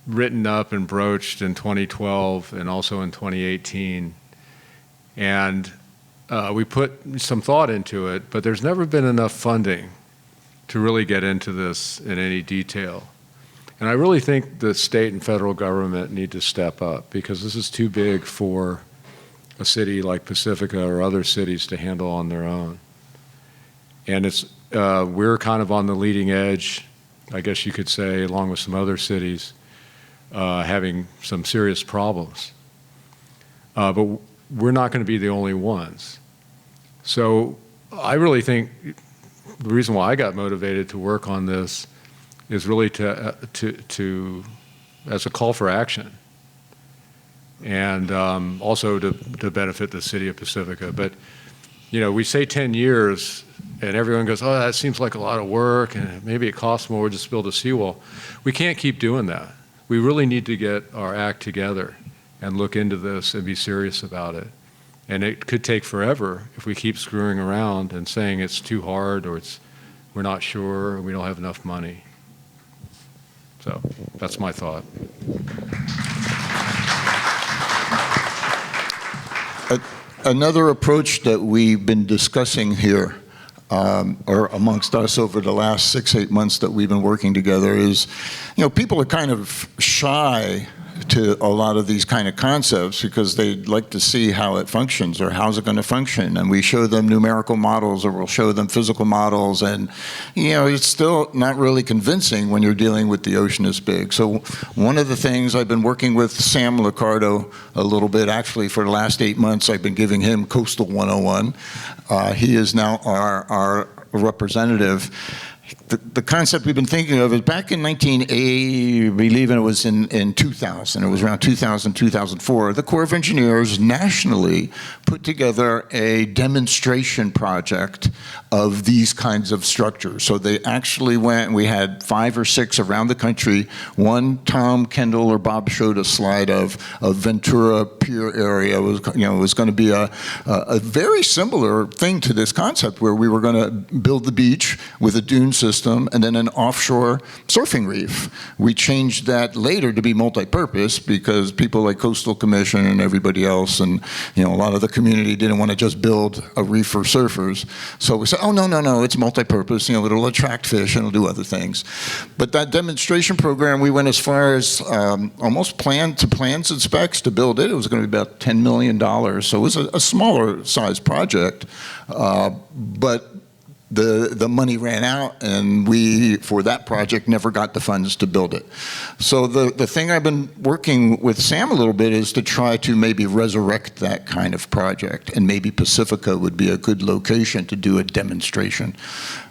written up and broached in 2012 and also in 2018. And we put some thought into it, but there's never been enough funding to really get into this in any detail. And I really think the state and federal government need to step up, because this is too big for a city like Pacifica or other cities to handle on their own. And we're kind of on the leading edge, I guess you could say, along with some other cities, having some serious problems. But we're not going to be the only ones. So I really think the reason why I got motivated to work on this is really to as a call for action. and also to benefit the city of Pacifica. But, you know, we say 10 years, and everyone goes, oh, that seems like a lot of work, and maybe it costs more just to build a seawall. We can't keep doing that. We really need to get our act together and look into this and be serious about it. And it could take forever if we keep screwing around and saying it's too hard, or we're not sure, or we don't have enough money. So that's my thought. Another approach that we've been discussing here, or amongst us over the last 6-8 months that we've been working together, is, you know, people are kind of shy to a lot of these kind of concepts because they'd like to see how it functions or how's it going to function. And we show them numerical models, or we'll show them physical models, and, you know, it's still not really convincing when you're dealing with the ocean this big. So one of the things I've been working with Sam Liccardo a little bit, actually for the last 8 months, I've been giving him Coastal 101. He is now our representative. The concept we've been thinking of is back in 1980, I believe it was in 2000, it was around 2000, 2004, the Corps of Engineers nationally put together a demonstration project of these kinds of structures. So they actually went, and we had 5 or 6 around the country. One, Tom, Kendall, or Bob showed a slide of Ventura Pier area. It was, you know, it was going to be a very similar thing to this concept, where we were going to build the beach with a dune system and then an offshore surfing reef. We changed that later to be multi-purpose because people like Coastal Commission and everybody else, and, you know, a lot of the community didn't want to just build a reef for surfers. So we said, oh, no, it's multi-purpose. You know, it'll attract fish and it'll do other things. But that demonstration program, we went as far as almost plans and specs to build it. It was going to be about $10 million. So it was a smaller size project, but the money ran out, and we, for that project, never got the funds to build it. So the thing I've been working with Sam a little bit is to try to maybe resurrect that kind of project, and maybe Pacifica would be a good location to do a demonstration.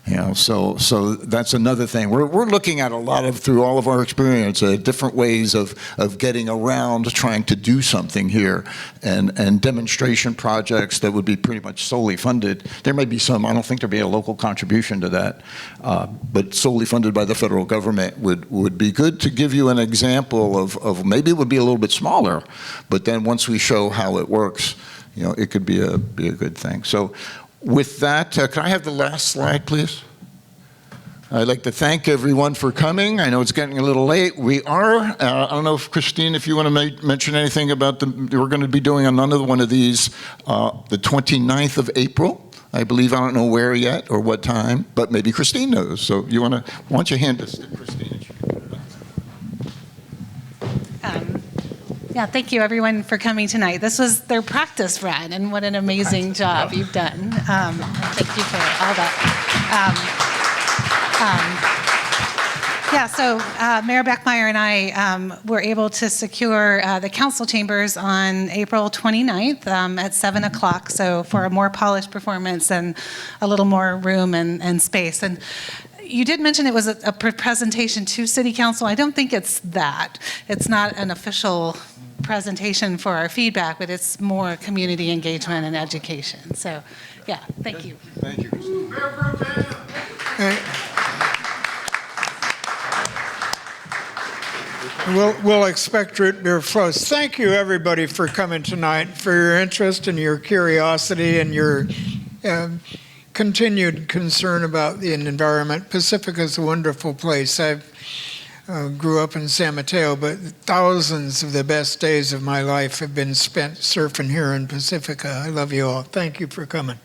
You know, so that's another thing. We're looking at a lot of, through all of our experience, different ways of getting around trying to do something here, and demonstration projects that would be pretty much solely funded. There may be some, I don't think there'd be a local contribution to that, but solely funded by the federal government would be good to give you an example of maybe it would be a little bit smaller, but then once we show how it works, you know, it could be a good thing. So with that, can I have the last slide, please? I'd like to thank everyone for coming. I know it's getting a little late. We are, I don't know if Christine, if you want to mention anything about we're going to be doing another one of these the 29th of April. I believe, I don't know where yet or what time, but maybe Christine knows. So why don't you hand this to Christine? Yeah, thank you everyone for coming tonight. This was their practice run, and what an amazing job you've done. Thank you for all that. So Mayor Beckmeyer and I were able to secure the council chambers on April 29th at 7 o'clock, so for a more polished performance and a little more room and space. And you did mention it was a presentation to City Council. I don't think it's that. It's not an official presentation for our feedback, but it's more community engagement and education. So, yeah, thank you. Thank you, Christine. We'll expect root beer flows. Thank you, everybody, for coming tonight, for your interest and your curiosity and your continued concern about the environment. Pacifica is a wonderful place. I grew up in San Mateo, but thousands of the best days of my life have been spent surfing here in Pacifica. I love you all. Thank you for coming.